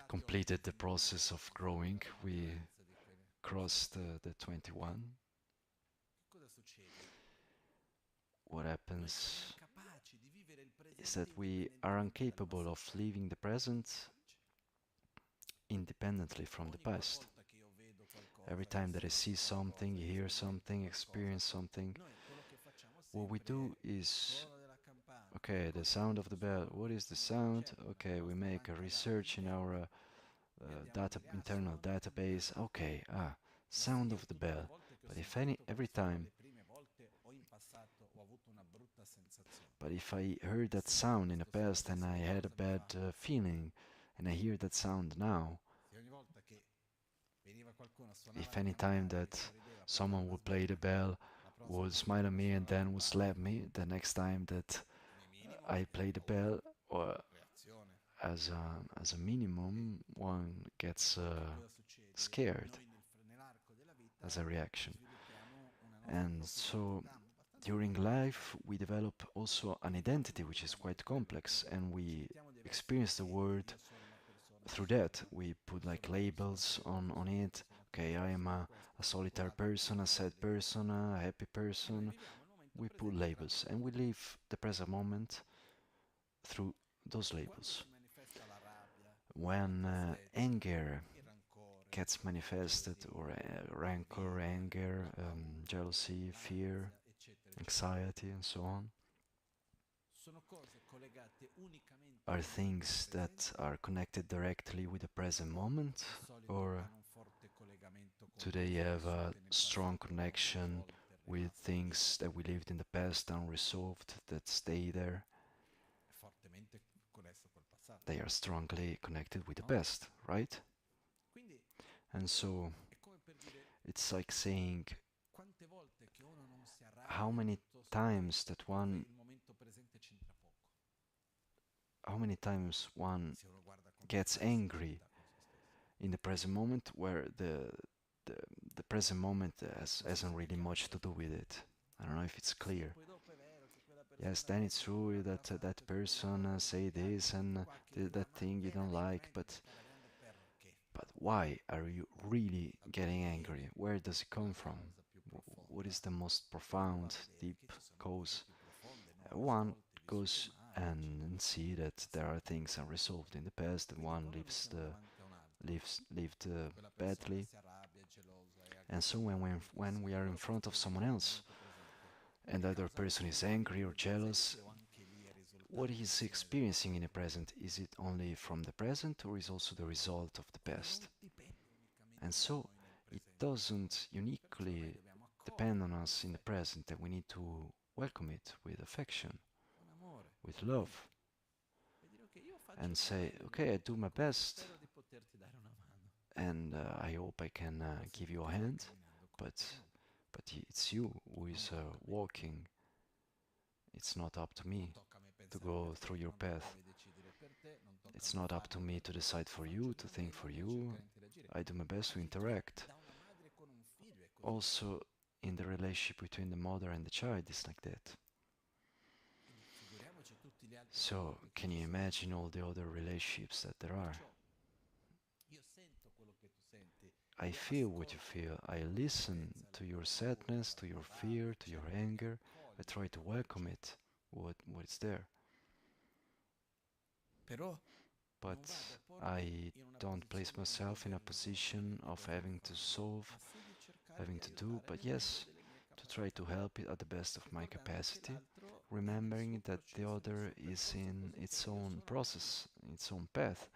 completed the process of growing. We crossed the 21. What happens is that we are incapable of living the present independently from the past. Every time that I see something, hear something, experience something, what we do is, okay, the sound of the bell, what is the sound? Okay, we make a research in our internal database. Okay, sound of the bell. But every time, but if I heard that sound in the past and I had a bad feeling, and I hear that sound now, if any time that someone would play the bell, would smile at me and then would slap me, the next time that I play the bell, or as a minimum, one gets scared as a reaction. And so during life we develop also an identity which is quite complex, and we experience the world through that. We put like labels on it. Okay, I am a solitary person, a sad person, a happy person. We put labels and we live the present moment through those labels. When anger gets manifested, or rancor, anger, jealousy, fear, anxiety, and so on, are things that are connected directly with the present moment, or do they have a strong connection with things that we lived in the past unresolved that stay there? They are strongly connected with the past, right? And so it's like saying, how many times one gets angry in the present moment, where the present moment hasn't really much to do with it. I don't know if it's clear. Yes, then it's true that that person say this and did that thing you don't like, but why are you really getting angry? Where does it come from? What is the most profound, deep cause? One goes and see that there are things unresolved in the past, and one lived badly. And so when we are in front of someone else, and the other person is angry or jealous, what he's experiencing in the present, is it only from the present, or is also the result of the past? And so it doesn't uniquely depend on us in the present, that we need to welcome it with affection, with love, and say, okay, I do my best, and I hope I can give you a hand, but it's you who is walking. It's not up to me to go through your path. It's not up to me to decide for you, to think for you. I do my best to interact. Also, in the relationship between the mother and the child is like that. So, can you imagine all the other relationships that there are? I feel what you feel. I listen to your sadness, to your fear, to your anger. I try to welcome it, what's there. But I don't place myself in a position of having to solve, having to do, but yes, to try to help it at the best of my capacity, remembering that the other is in its own process, its own path,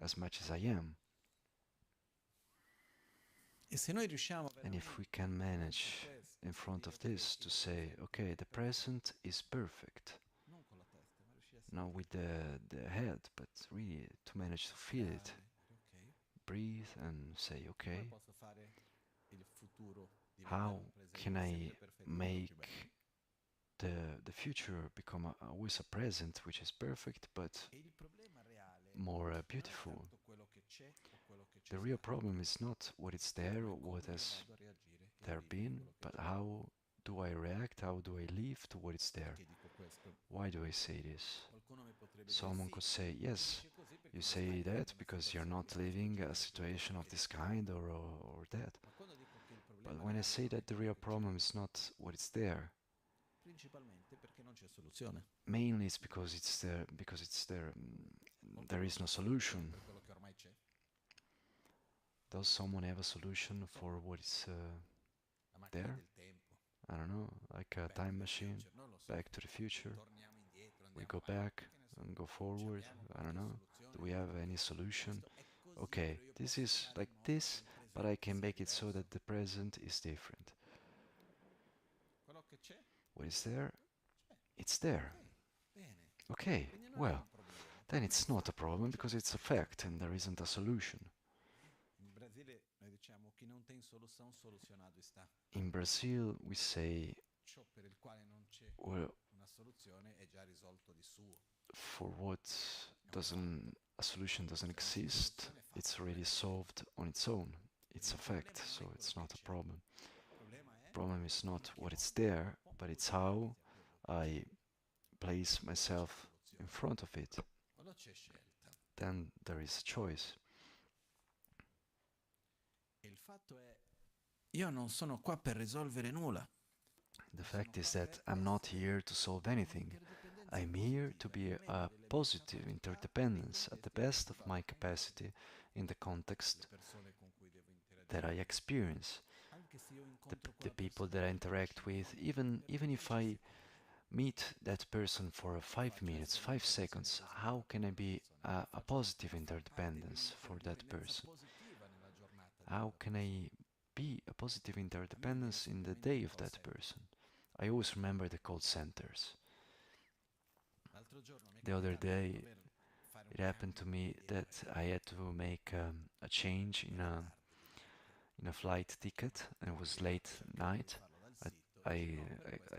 as much as I am. And if we can manage in front of this to say, okay, the present is perfect, not with the head, but really to manage to feel it, breathe and say, okay, how can I make the future become always a present which is perfect but more beautiful? The real problem is not what is there or what has there been, but how do I react, how do I live to what is there? Why do I say this? Someone could say, yes, you say that because you're not living a situation of this kind or that. But when I say that the real problem is not what is there, mainly it's because it's there. There is no solution. Does someone have a solution for what is there? I don't know, like a time machine, back to the future. We go back and go forward. I don't know. Do we have any solution? Okay, this is like this, but I can make it so that the present is different. What is there? It's there. Okay, well, then it's not a problem because it's a fact and there isn't a solution. In Brazil, we say, well, for what a solution doesn't exist, it's already solved on its own. It's a fact, so it's not a problem. The problem is not what is there, but it's how I place myself in front of it. Then there is a choice. Io non sono qua per risolvere nulla. The fact is that I'm not here to solve anything. I'm here to be a positive interdependence at the best of my capacity in the context that I experience. The people that I interact with, even if I meet that person for 5 minutes, 5 seconds, how can I be a positive interdependence for that person? How can I be a positive interdependence in the day of that person? I always remember the call centers. The other day, it happened to me that I had to make a change in a flight ticket, and it was late night. I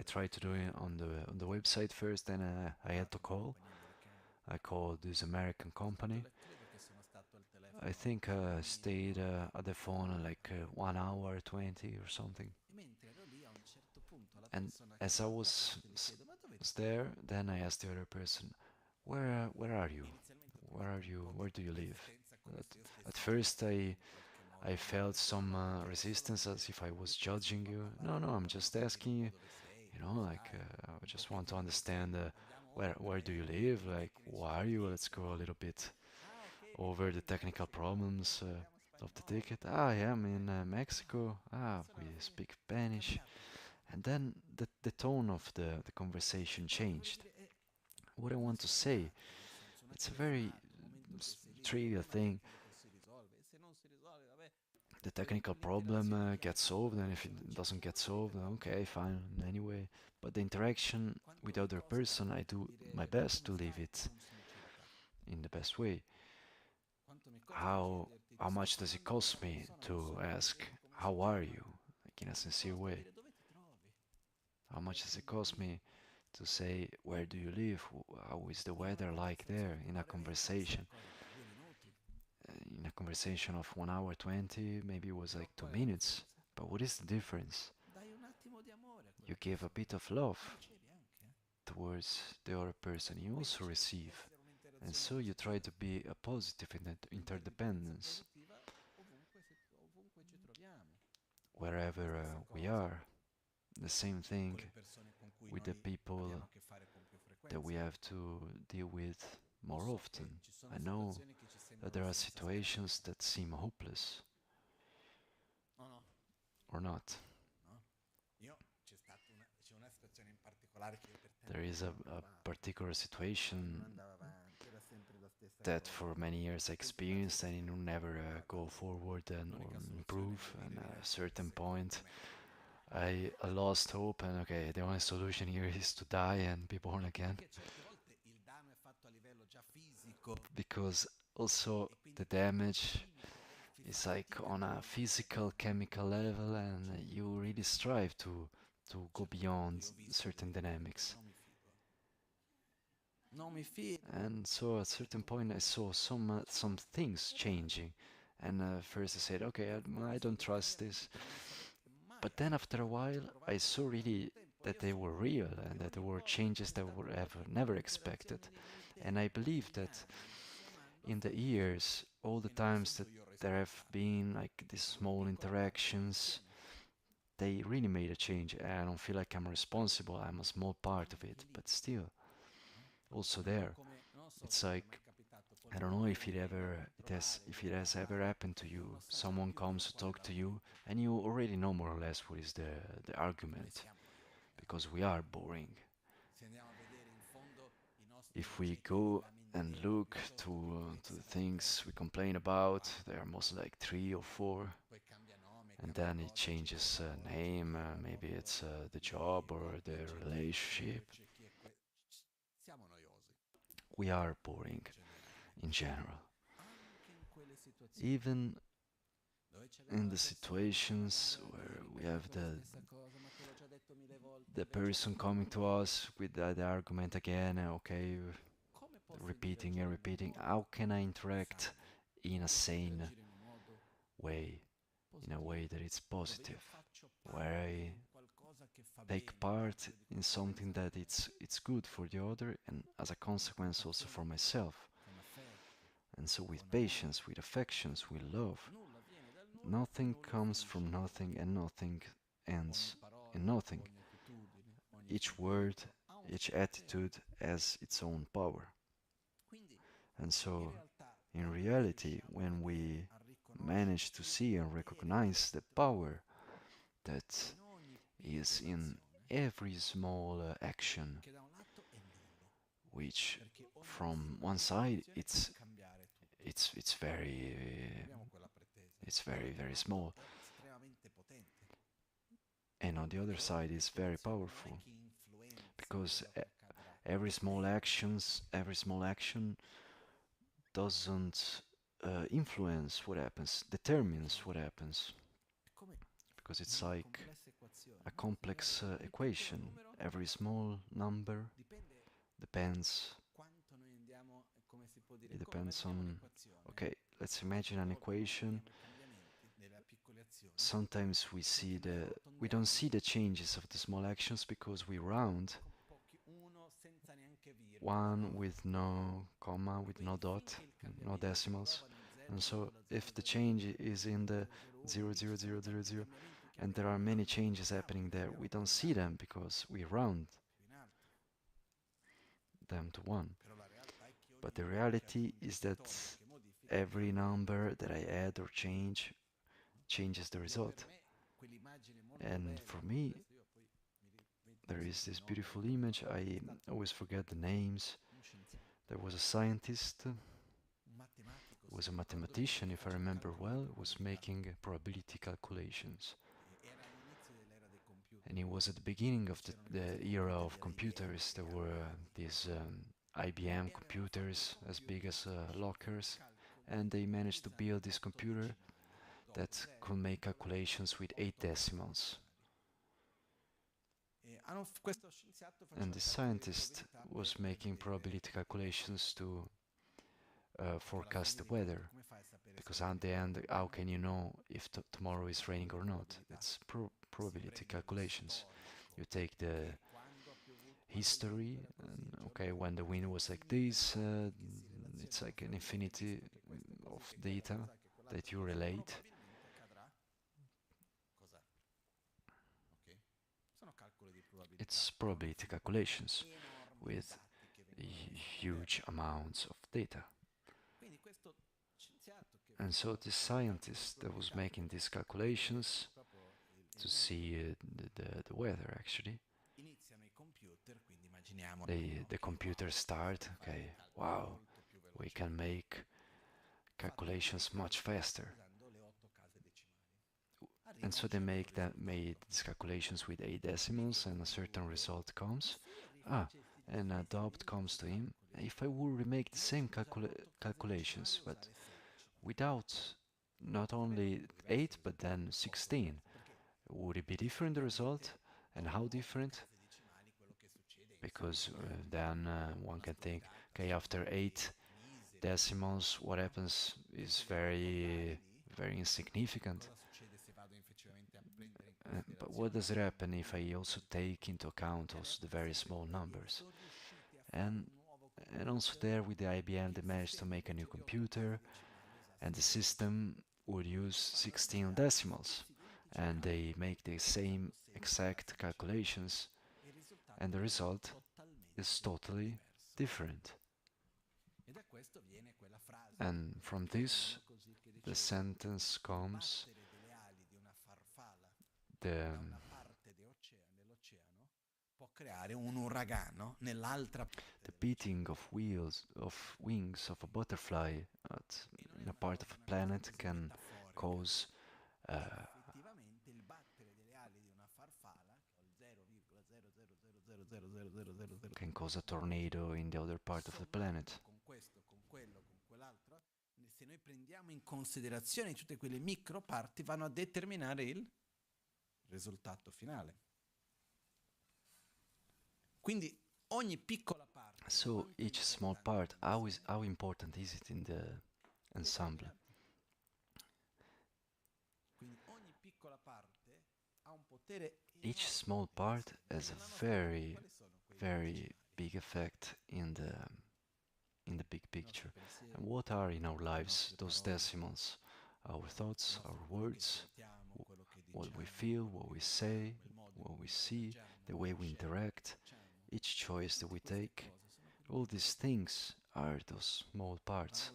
tried to do it on the website first, then I had to call. I called this American company. I think I stayed at the phone like 1 hour 20 or something. And as I was there, then I asked the other person, where are you? Where are you? Where do you live? At first I felt some resistance, as if I was judging you. No, I'm just asking you, like I just want to understand where do you live? Like, who are you? Let's go a little bit over the technical problems of the ticket. I am in Mexico. We speak Spanish. And then the tone of the conversation changed. What I want to say, it's a very trivial thing. The technical problem gets solved, and if it doesn't get solved, okay, fine, anyway. But the interaction with the other person, I do my best to leave it in the best way. How much does it cost me to ask, how are you? Like in a sincere way. How much does it cost me to say, where do you live? How is the weather like there in a conversation? In a conversation of 1 hour 20, maybe it was like 2 minutes. But what is the difference? You give a bit of love towards the other person, you also receive. And so you try to be a positive interdependence wherever we are. The same thing with the people that we have to deal with more often. I know that there are situations that seem hopeless, or not. There is a particular situation that for many years I experienced, and it will never go forward and or improve. And at a certain point, I lost hope, and okay, the only solution here is to die and be born again. Because also the damage is like on a physical, chemical level, and you really strive to go beyond certain dynamics. And so at a certain point I saw some things changing, and first I said, okay, I don't trust this. But then after a while I saw really that they were real and that there were changes that were never expected. And I believe that in the years, all the times that there have been like these small interactions, they really made a change. And I don't feel like I'm responsible, I'm a small part of it, but still, also there, it's like, I don't know if if it has ever happened to you. Someone comes to talk to you, and you already know more or less what is the argument, because we are boring. If we go and look to the things we complain about, there are mostly like 3 or 4, and then it changes name. Maybe it's the job or the relationship. We are boring in general. Even in the situations where we have the person coming to us with the argument again, okay, repeating and repeating, how can I interact in a sane way, in a way that it's positive, where I take part in something that it's good for the other, and as a consequence also for myself. And so with patience, with affections, with love, nothing comes from nothing, and nothing ends in nothing. Each word, each attitude has its own power. And so, in reality, when we manage to see and recognize the power that is in every small action, which from one side it's very small, and on the other side is very powerful, because every small action doesn't influence what happens, determines what happens, because it's like a complex equation. Every small number depends. It depends on. Okay, let's imagine an equation. Sometimes we don't see the changes of the small actions because we round one with no comma, with no dot, no decimals. And so if the change is in the 0, 0, 0, 0, 0, and there are many changes happening there, we don't see them because we round them to 1. But the reality is that every number that I add or changes the result. And for me, there is this beautiful image. I always forget the names. There was a scientist, was a mathematician, if I remember well, was making probability calculations. And it was at the beginning of the era of computers. There were these IBM computers as big as lockers, and they managed to build this computer that could make calculations with 8 decimals. And the scientist was making probability calculations to forecast the weather, because at the end, how can you know if tomorrow is raining or not? It's probability calculations. You take the history, and okay, when the wind was like this, it's like an infinity of data that you relate. It's probability calculations with huge amounts of data. And so the scientist that was making these calculations to see the weather, actually, the computer start, okay, wow, we can make calculations much faster. And so they made these calculations with 8 decimals, and a certain result comes. And a doubt comes to him. If I would remake the same calculations, but without not only 8 but then 16, would it be different, the result? And how different? Because then one can think, okay, after 8 decimals, what happens is very, very insignificant. But what does it happen if I also take into account also the very small numbers? And also there with the IBM they managed to make a new computer, and the system would use 16 decimals, and they make the same exact calculations, and the result is totally different. And from this, the sentence comes, the beating of wings of a butterfly in a part of a planet can cause a tornado in the other part of the planet. Se noi prendiamo in considerazione tutte quelle micro parti, vanno a determinare il risultato finale. Quindi ogni piccola parte. So each small part, how important is it in the ensemble? Quindi ogni piccola parte ha un potere. Each small part has a very, very big effect in the big picture. And what are in our lives those decimals? Our thoughts, our words, what we feel, what we say, what we see, the way we interact, each choice that we take. All these things are those small parts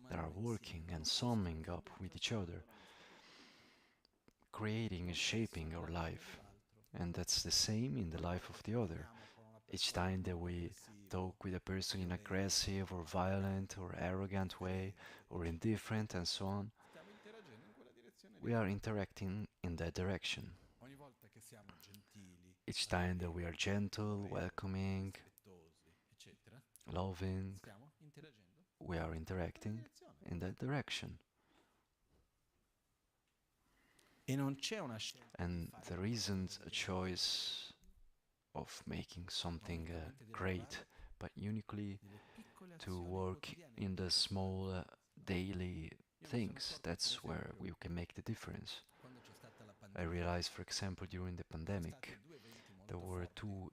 that are working and summing up with each other, creating and shaping our life. And that's the same in the life of the other. Each time that we talk with a person in aggressive or violent or arrogant way or indifferent and so on, we are interacting in that direction. Each time that we are gentle, welcoming, loving, we are interacting in that direction. And there isn't a choice of making something great, but uniquely to work in the small daily things. That's where we can make the difference. I realized, for example, during the pandemic, there were two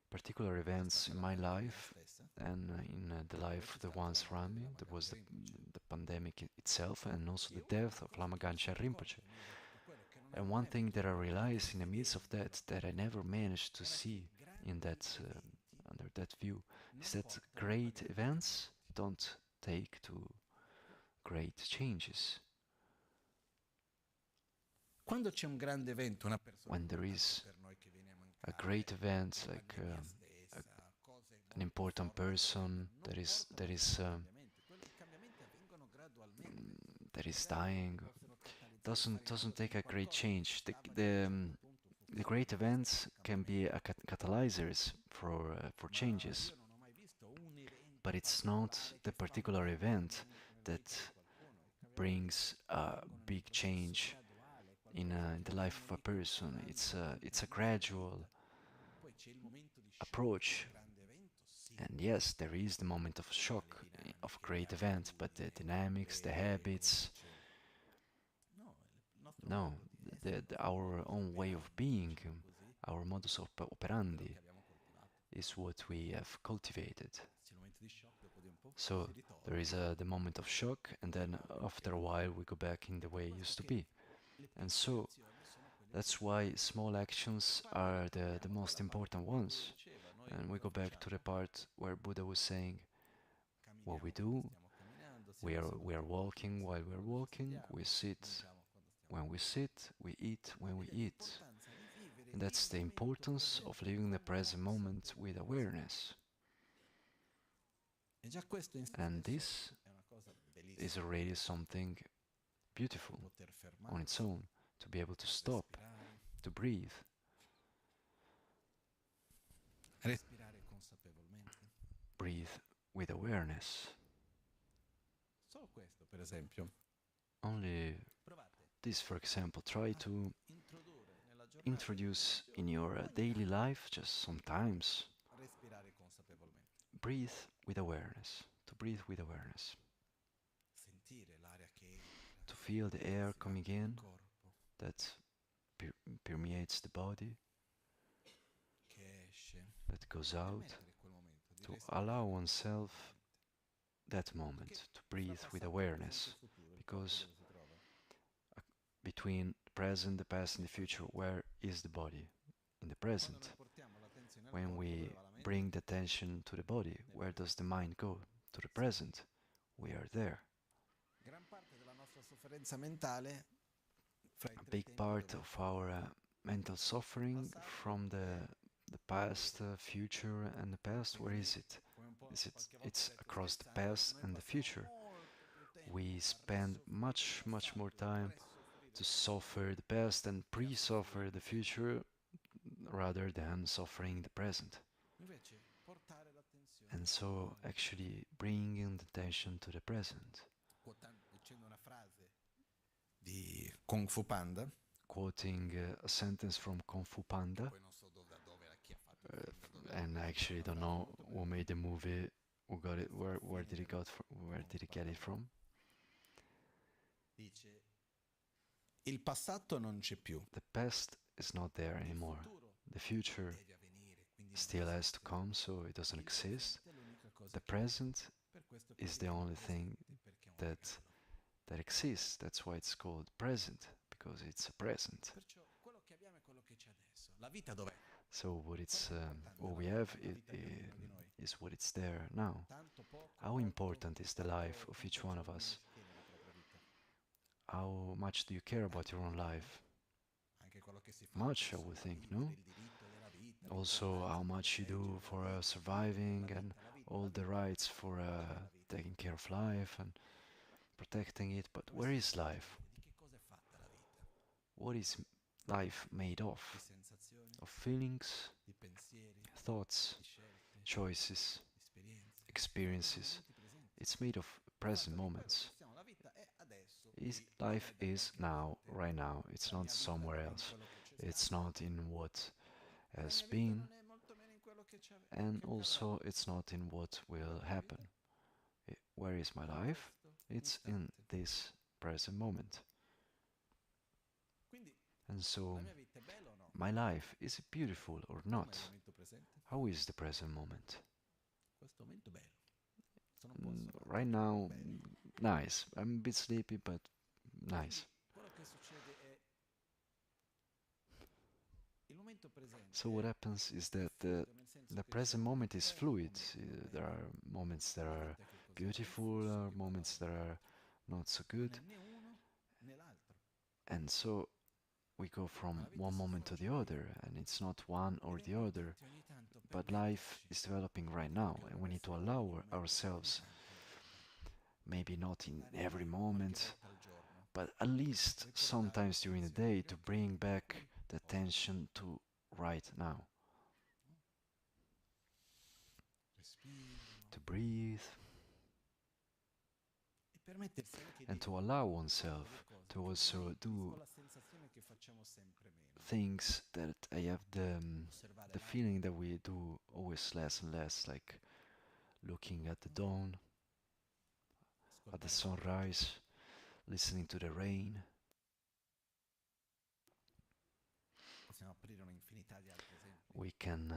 particular events in my life and in the life of the ones around me. There was the pandemic itself, and also the death of Lama Michel Rinpoche. And one thing that I realized in the midst of that I never managed to see in that under that view, is that great events don't take to great changes. When there is a great event, like an important person that is dying, doesn't take a great change. The great events can be a catalyzers for changes, but it's not the particular event that brings a big change in the life of a person. It's a gradual approach. And yes, there is the moment of shock, of a great event, but the dynamics, the habits, no, our own way of being, our modus operandi is what we have cultivated. So there is the moment of shock, and then after a while we go back in the way it used to be. And so that's why small actions are the most important ones. And we go back to the part where Buddha was saying, what we do, we are walking while we are walking, we sit when we sit, we eat when we eat. And that's the importance of living the present moment with awareness. And this is already something beautiful on its own, to be able to stop, to breathe. Breathe with awareness. Only this, for example, try to introduce in your daily life, just sometimes, breathe with awareness, to breathe with awareness, to feel the air coming in that permeates the body, that goes out, to allow oneself that moment, to breathe with awareness, because between the present, the past and the future, where is the body? In the present. When we bring the attention to the body, where does the mind go? To the present. We are there. A big part of our mental suffering from the past, future and the past, where is it? It's across the past and the future. We spend much more time to suffer the past and pre-suffer the future rather than suffering the present. And so actually bringing the attention to the present. Quoting a sentence from Kung Fu Panda, and I actually don't know who made the movie, who got it, where did he get it from? The past is not there anymore. The future still has to come, so it doesn't exist. The present is the only thing that exists. That's why it's called present, because it's a present. So what we have is what it's there now. How important is the life of each one of us? How much do you care about your own life? Much, I would think, no? Also, how much you do for surviving and all the rights for taking care of life and protecting it. But where is life? What is life made of? Of feelings, thoughts, choices, experiences. It's made of present moments. Life is now, right now. It's not somewhere else. It's not in what has been, and also it's not in what will happen. Where is my life? It's in this present moment. And so, my life, is it beautiful or not? How is the present moment? Right now, nice. I'm a bit sleepy, but nice. So what happens is that the present moment is fluid. There are moments that are beautiful, moments that are not so good. And so we go from one moment to the other, and it's not one or the other, but life is developing right now, and we need to allow ourselves, maybe not in every moment, but at least sometimes during the day, to bring back the attention to right now. To breathe and to allow oneself to also do things that I have the feeling that we do always less and less, like looking at the dawn, at the sunrise, listening to the rain. We can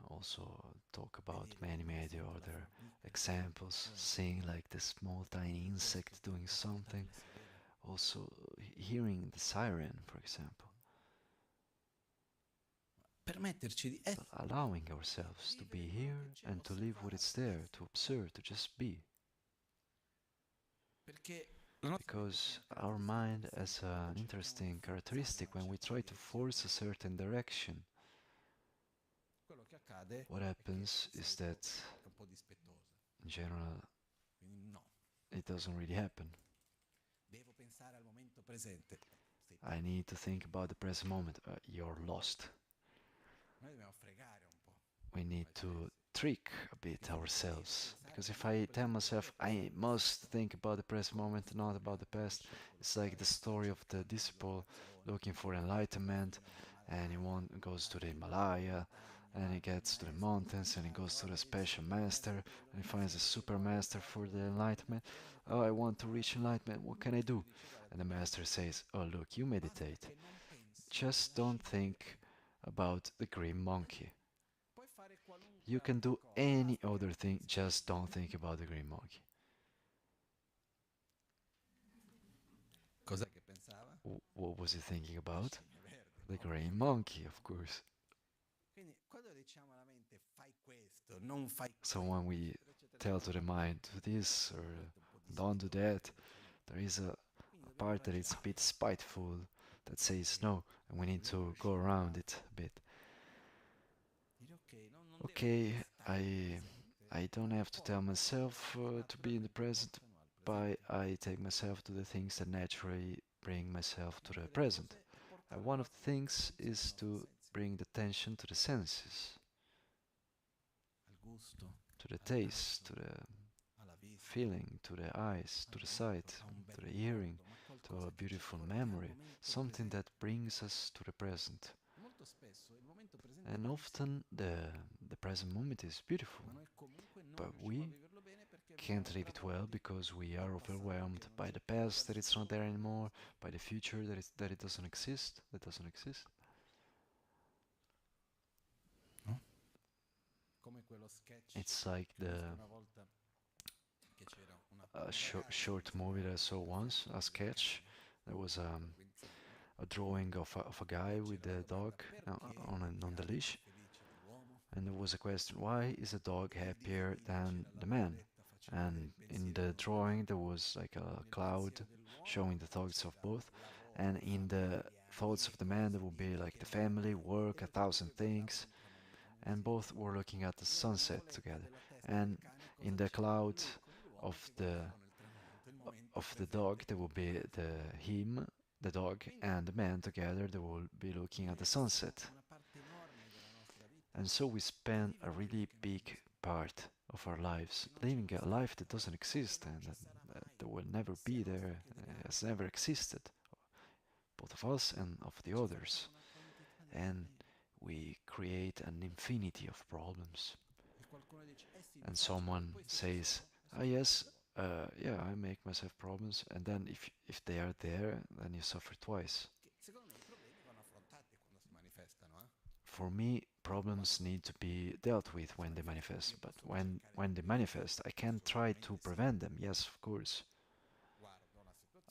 also talk about many other examples, seeing like the small tiny insect doing something, also hearing the siren, for example. But allowing ourselves to be here and to live what is there, to observe, to just be. Because our mind has an interesting characteristic. When we try to force a certain direction, what happens is that, in general, it doesn't really happen. I need to think about the present moment. You're lost. We need to trick a bit ourselves, because if I tell myself I must think about the present moment, not about the past, it's like the story of the disciple looking for enlightenment, and goes to the Himalaya, and he gets to the mountains, and he goes to the special master, and he finds a super master for the enlightenment. Oh, I want to reach enlightenment, what can I do? And the master says, oh look, you meditate, just don't think about the green monkey. You can do any other thing, just don't think about the green monkey. What was he thinking about? The green monkey, of course. So when we tell to the mind, do this or don't do that, there is a part that is a bit spiteful that says no, and we need to go around it a bit. Okay, I don't have to tell myself to be in the present, but I take myself to the things that naturally bring myself to the present. One of the things is to bring the attention to the senses, to the taste, to the feeling, to the eyes, to the sight, to the hearing, to a beautiful memory, something that brings us to the present. And often the present moment is beautiful, but we can't live it well because we are overwhelmed by the past that it's not there anymore, by the future that it doesn't exist, It's like the short movie that I saw once, a sketch. There was a drawing of a guy with a dog on the leash, and there was a question, why is a dog happier than the man? And in the drawing there was like a cloud showing the thoughts of both, and in the thoughts of the man there would be like the family, work, 1,000 things, and both were looking at the sunset together. And in the cloud of the dog there will be the dog and the man together, they will be looking at the sunset. And so we spend a really big part of our lives living a life that doesn't exist and that will never be there, has never existed, both of us and of the others. And we create an infinity of problems. And someone says, ah yes, yeah, I make myself problems, and then if they are there, then you suffer twice. For me, problems need to be dealt with when they manifest, but when they manifest, I can try to prevent them, yes, of course.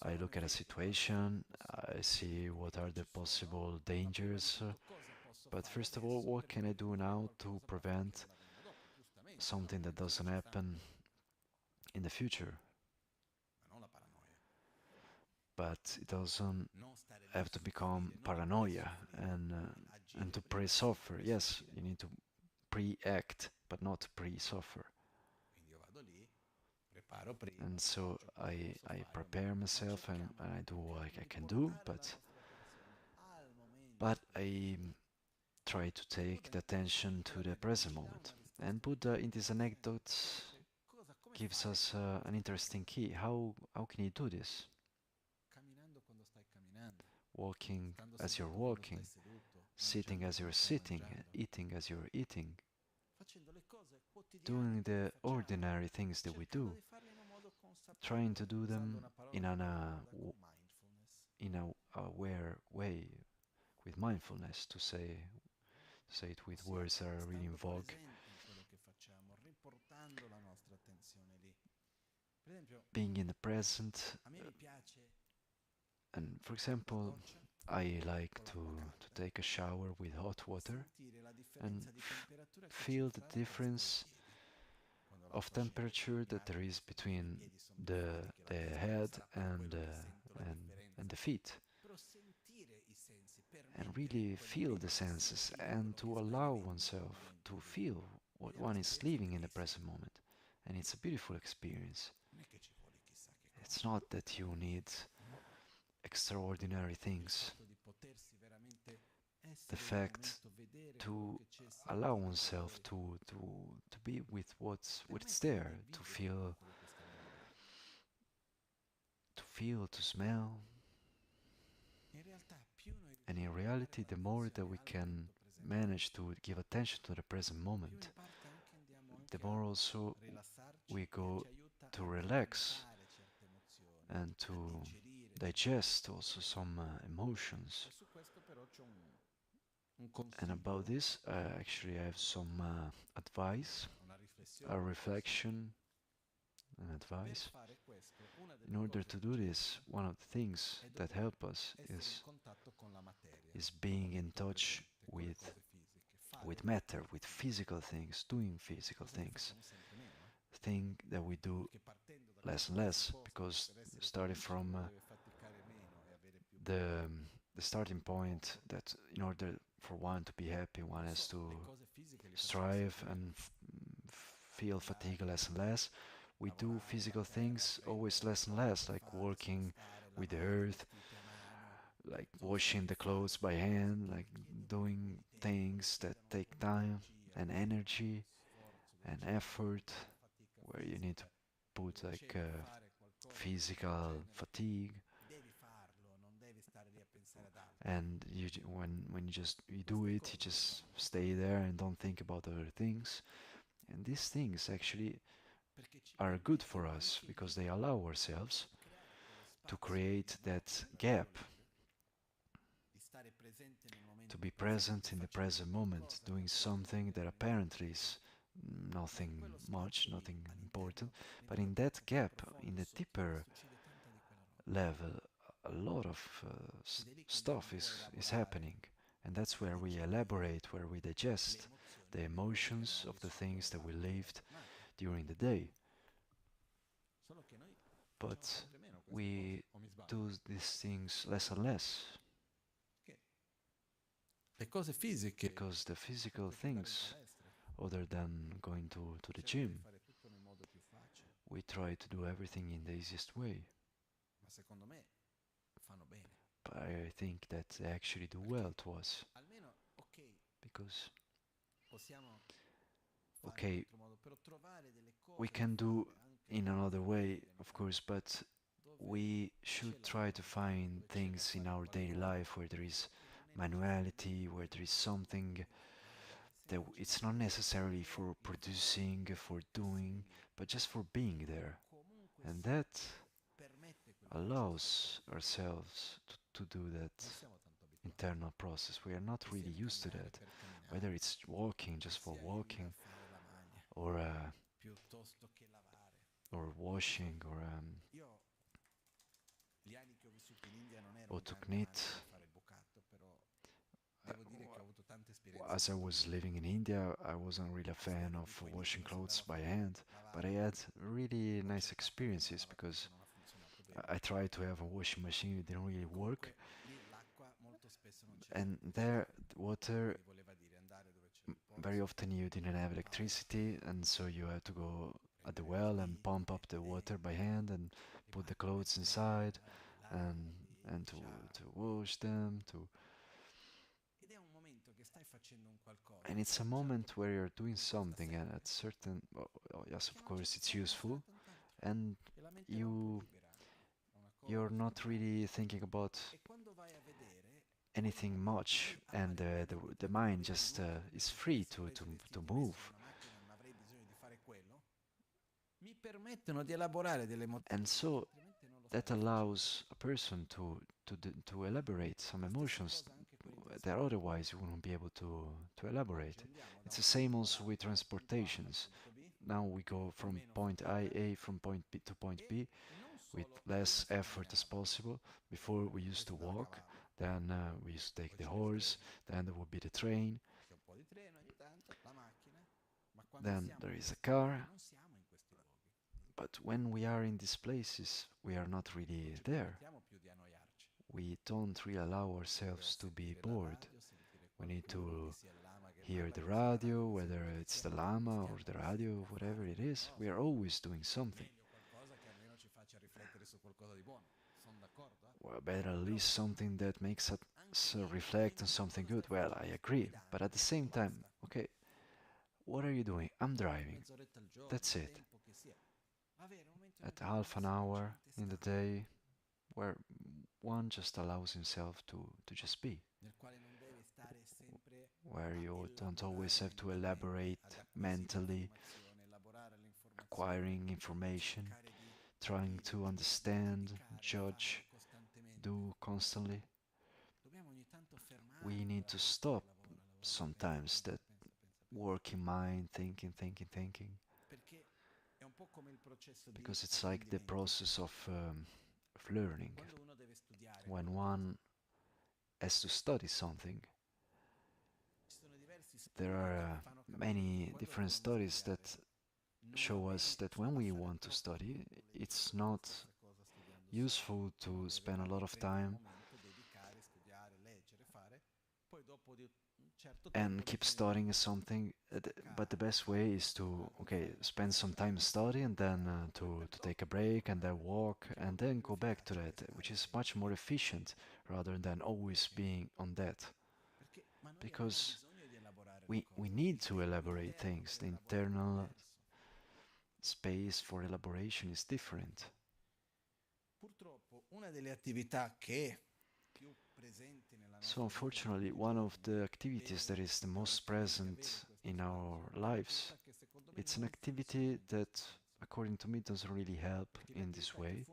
I look at a situation, I see what are the possible dangers, but first of all, what can I do now to prevent something that doesn't happen in the future? But it doesn't have to become paranoia and to pre-suffer. Yes, you need to pre-act, but not pre-suffer. And so I prepare myself and I do what I can do, but I try to take the attention to the present moment. And Buddha in these anecdotes gives us an interesting key. How can you do this? Camminando quando stai camminando, Walking stando as you're seduto quando stai walking, seduto, sitting mangiando as you're quando stai sitting, mangiando, eating as you're eating, facendo le cose quotidiane doing che noi the facciamo, ordinary things that we cercando do, di farle in un modo trying to consapevole, do usando them una parola in molto an comoda con mindfulness. in a aware way, with mindfulness, to say it with Ossia, words that are really in stando vogue. presenti in quello che facciamo, riportando la nostra attenzione lì. Per esempio, Being in the present, a me mi piace and for la example, doccia I like con to l'acqua calda, take a shower with hot water sentire la and differenza di temperatura che c'è feel the fra la testa e i difference piedi. Quando of l'acqua scende temperature in that there acqua, is i between piedi sono più freddi che la the testa, head sarà per quello che sento la and differenza. the feet, Però sentire i sensi, and permettere really quel feel the momento di senses sentire and quello che to stai allow vivendo in quel oneself momento to lì. feel what Ed è one is un'esperienza living in the bellissima. present moment. And it's a beautiful experience. Non è che ci vuole chissà che It's cosa. not that you need extraordinary Il things. fatto di potersi veramente The essere in un fact momento, vedere quello to che c'è, allow sentire quello oneself che to be with what's permettere there, di to vivere feel, quello che stiamo vivendo. to smell. In realtà più noi And in riusciamo a reality, portare the more that l'attenzione we al can momento presente, manage to give attention to the present più moment, in parte andiamo the anche a more also rilassarci we e go ci aiuta to a relax decantare certe emozioni, and a to digerire certe digest also emozioni. some emotions. E su questo però c'è un And about consiglio, this, actually, I have some advice, una a riflessione, un consiglio. reflection, and Per advice. fare questo, una In delle order cose to che do ci this, aiuta one of the things è that dover help us essere in contatto con la materia, is con being in l'oggetto touch presente, con le cose fisiche, fare with le matter, cose with fisiche, physical things, doing physical cosa che things, facciamo sempre meno, thing that we do perché partendo da less questo and less, presupposto che because per essere starting felice from uno deve faticare meno e avere più the benessere, the starting point that in order for one to be happy, one non has so, le to cose fisiche le facciamo strive sempre meno, and feel fatigue andare, less and less. We do lavorare la physical terra, things always prendere le less and cose less, per like fare, working spostare, with the lavare i earth, vestiti a mano, like piuttosto washing che the fare clothes by quelle cose hand, che like richiedono un poco doing di tempo, things that richiedono un take po' di time energia, and energy sforzo, dove and c'è comunque un effort, po' di fatica where you need to fisica, put dove like scegli di fare qualcosa di questo physical genere, fatigue, devi farlo, non devi stare lì a pensare ad altro. and when you just you do Queste it, you cose le just facciamo stay there and don't think about other things. And these things actually perché ci are good for permettono us anche because they allow ourselves di creare quello to spazio di create that sblocco, tra gap, virgolette, di stare presente nel to momento be presente present in the facendo present moment, qualcosa che doing something that apparentemente apparently is ma in nothing quello much, spazio lì, nothing important, all'interno, in but quello in that più gap, in profondo, the sottile, deeper succede tanta di quella roba. level, a lot of Ed è lì che andiamo un stuff po' a is elaborare, happening, and that's a where we digerire elaborate, where we le digest emozioni the di cose che emotions abbiamo of the vissuto things that we nell'arco della lived giornata. during the day. Solo che noi facciamo But sempre meno queste cose, we o mi sbaglio? do these things less and less Che le cose fisiche, because the physical oltre che andare in things, palestra, other than going to the cerco di gym, fare tutto nel modo più facile, we try to do everything in the easiest way. ma secondo me fanno bene. But I think that they actually do well Perché to us almeno, ok, because, possiamo fare in un okay, altro modo, però trovare delle we cose da can do fare anche in nella another nostra way, quotidianità, of course, but dove we c'è should la try to manualità, find dove c'è da things in fare our daily qualcosa life where there is che non è manuality, necessariamente where there is per something produrre, that it's not semplicemente necessarily essere for lì, producing, for essere doing, lì, but just for being there. comunque And sia, that permette quel processo allows interiore. ourselves to do Non that siamo tanto abituati, internal process. We are not che sia really il used to camminare that, per whether camminare, it's walking che just for sia il walking fare la maglia, or piuttosto che lavare. Non so, washing io gli anni che ho vissuto in India non ero or un to grande knit. amante del fare il bucato, però devo dire che ho avuto tante esperienze As I molto was belle. living in India, I wasn't really a Di fan stare of lì poi lì che washing mi clothes sembrava by hand, folle but I lavare, had really l'ho nice cercato e non experiences andava perché because non ha funzionato bene. I tried to have a washing machine, it didn't really work, Comunque lì l'acqua molto spesso non c'era and there elettricità, water quindi voleva dire andare dove c'era il very pozzo, often you didn't have pompare, electricity, and so you had to go at the prendere i well and vestiti, pump up the metterli water by dentro, hand and put the ribattere clothes inside terra, and lavi, to sciacqui. wash them to Ed è un momento che stai facendo un qualcosa And it's a moment where you're doing something, and at certain, yes, of course, it's useful, and you you're not really thinking about anything much, and the mind just is free to move. And so that allows a person to elaborate some emotions that otherwise you wouldn't be able to elaborate. It's the same also with transportations. Now we go from point A from point B to point B with less effort as possible. Before we used to walk, then we used to take the horse, then there would be the train, then there is a car. But when we are in these places, we are not really there. We don't really allow ourselves to be bored. We need to hear the radio, whether it's the Lama or the radio, whatever it is. We are always doing something. Well, better at least something that makes us reflect on something good. Well, I agree. But at the same time, okay, what are you doing? I'm driving. That's it. At half an hour in the day, where one just allows himself to just be, where you don't always have to elaborate mentally, acquiring information, trying to understand, judge, do constantly. We need to stop sometimes that working mind, thinking, because it's like the process of learning. When one has to study something, there are many different studies that show us that when we want to study, it's not useful to spend a lot of time and keep studying something, but the best way is to, okay, spend some time studying and then to take a break and then walk and then go back to that, which is much more efficient rather than always being on that. Because we need to elaborate things. The internal space for elaboration is different. So unfortunately, one of the activities that is the most present in our lives, it's an activity that, according to me, doesn't really help in this way,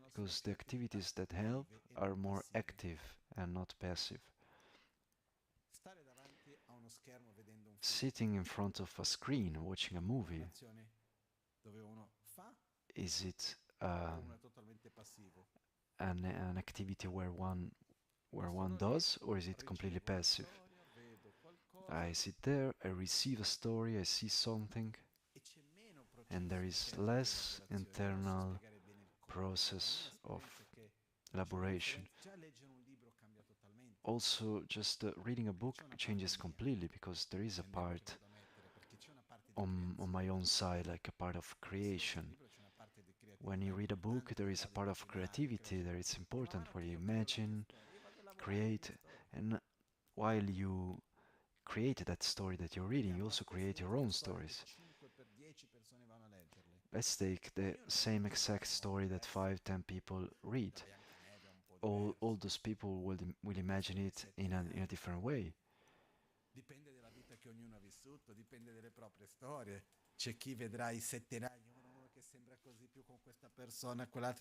because the activities that help are more active and not passive. Sitting in front of a screen watching a movie, is it an activity where one does, or is it completely passive? I sit there, I receive a story, I see something, and there is less internal process of elaboration. Also, just reading a book changes completely, because there is a part on my own side, like a part of creation. When you read a book, there is a part of creativity that is important, where you imagine, create, and while you create that story that you're reading, you also create your own stories. Let's take the same exact story that 5, 10 people read. All those people will imagine it in a different way.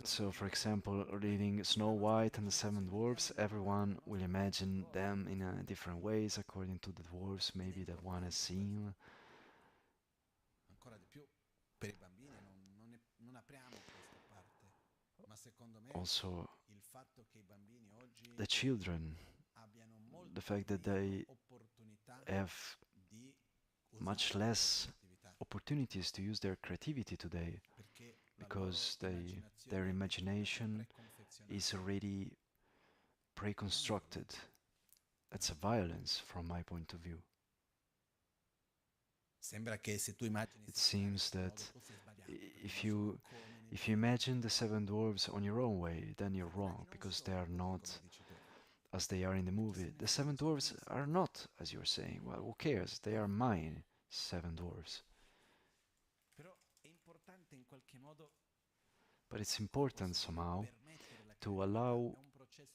So, for example, reading Snow White and the Seven Dwarfs, everyone will imagine them in different ways according to the dwarfs maybe that one has seen. Also, the children, the fact that they have much less opportunities to use their creativity today, because their imagination is already pre-constructed. That's a violence from my point of view. It seems that if you imagine the seven dwarves on your own way, then you're wrong, because they are not as they are in the movie. The seven dwarfs are not, as you're saying. Well, who cares? They are mine, seven dwarfs. But it's important somehow to allow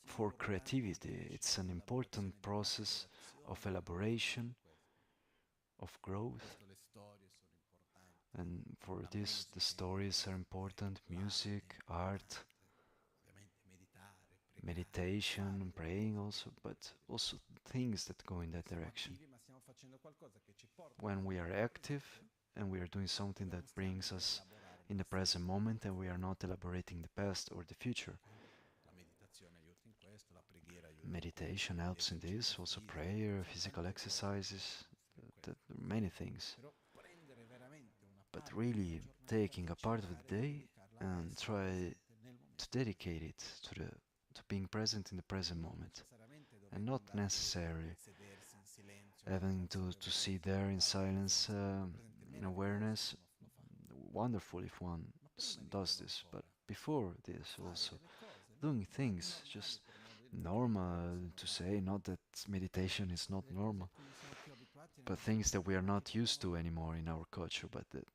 for creativity. It's an important process of elaboration, of growth. And for this, the stories are important, music, art, meditation, praying also, but also things that go in that direction. When we are active and we are doing something that brings us in the present moment and we are not elaborating the past or the future. Meditation helps in this, also prayer, physical exercises, many things. But really taking a part of the day and try to dedicate it to being present in the present moment, and not necessarily having to sit there in silence, in awareness. Wonderful if one does this, but before this also doing things just normal to say, not that meditation is not normal, but things that we are not used to anymore in our culture, but that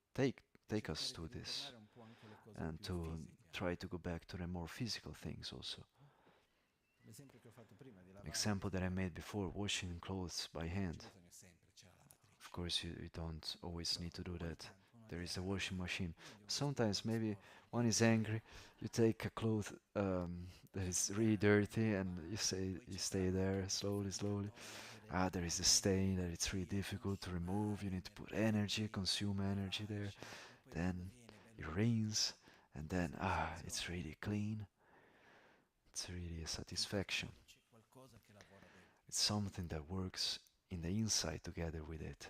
take us to this, and to try to go back to the more physical things also. Example that I made before, washing clothes by hand. Of course, you don't always need to do that. There is a washing machine. Sometimes maybe one is angry, you take a cloth that is really dirty and you stay there slowly. There is a stain that it's really difficult to remove. You need to put energy, consume energy there. Then you rinse, and then it's really clean. It's really a satisfaction. It's something that works in the inside together with it.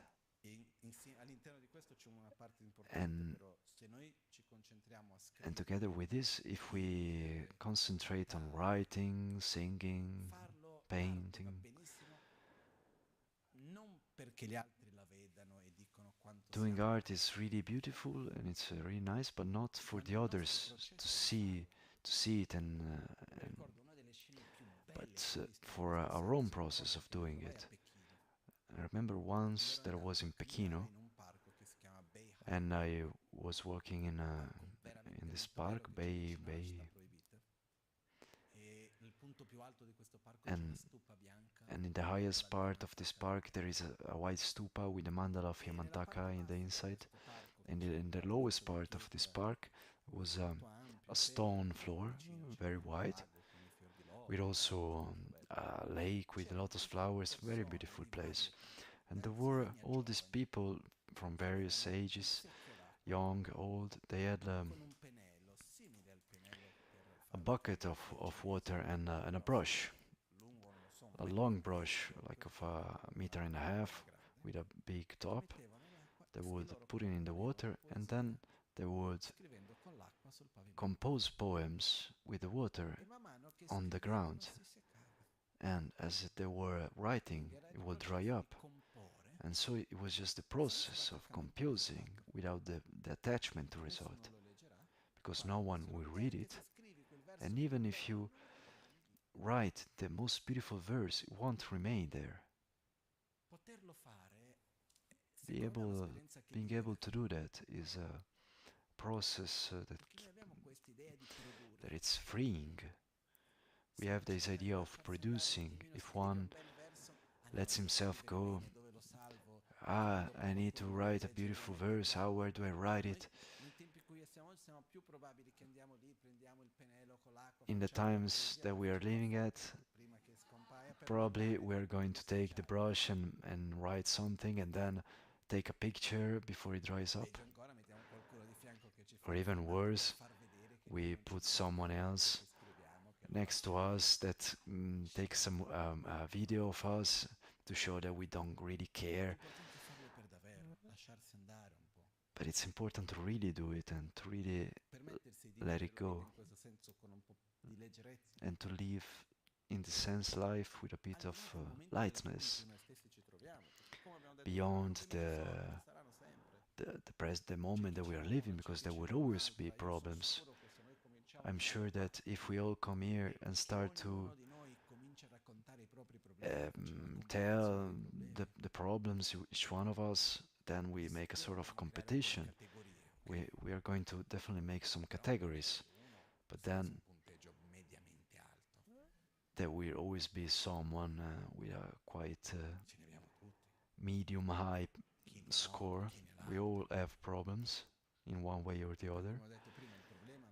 And together with this, if we concentrate on writing, singing, painting, doing art is really beautiful and it's really nice, but not for the others to see it but for our own process of doing it. I remember once that I was in Pechino and I was working in this park, Bay, and in the highest part of this park there is a white stupa with the mandala of Yamantaka in the inside, and in the lowest part of this park was a stone floor, very wide, with also a lake with lotus flowers, very beautiful place. And there were all these people from various ages, young, old. They had a bucket of water and a brush, a long brush, like of 1.5 meters with a big top. They would put it in the water and then they would compose poems with the water on the ground. And as they were writing, it would dry up. And so it was just the process of composing without the attachment to result, because no one will read it. And even if you write the most beautiful verse, it won't remain there. Being able to do that is a process that it's freeing. We have this idea of producing. If one lets himself go, I need to write a beautiful verse, where do I write it? In the times that we are living at, probably we are going to take the brush and write something and then take a picture before it dries up. Or even worse, we put someone else next to us that takes some a video of us to show that we don't really care. But it's important to really do it and to really let it go, and to live in the sense life with a bit of lightness beyond the moment that we are living, because there will always be problems. I'm sure that if we all come here and start to tell the problems each one of us, then we make a sort of competition. We are going to definitely make some categories, but then there will always be someone with a quite medium high score. We all have problems in one way or the other.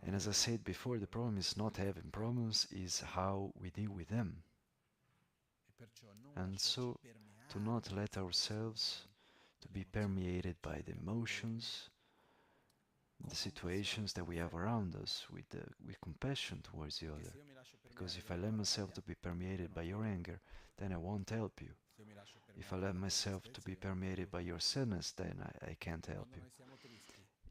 And as I said before, the problem is not having problems, is how we deal with them. And so, to not let ourselves to be permeated by the emotions, the situations that we have around us, with compassion towards the other. Because if I let myself to be permeated by your anger, then I won't help you. If I let myself to be permeated by your sadness, then I can't help you.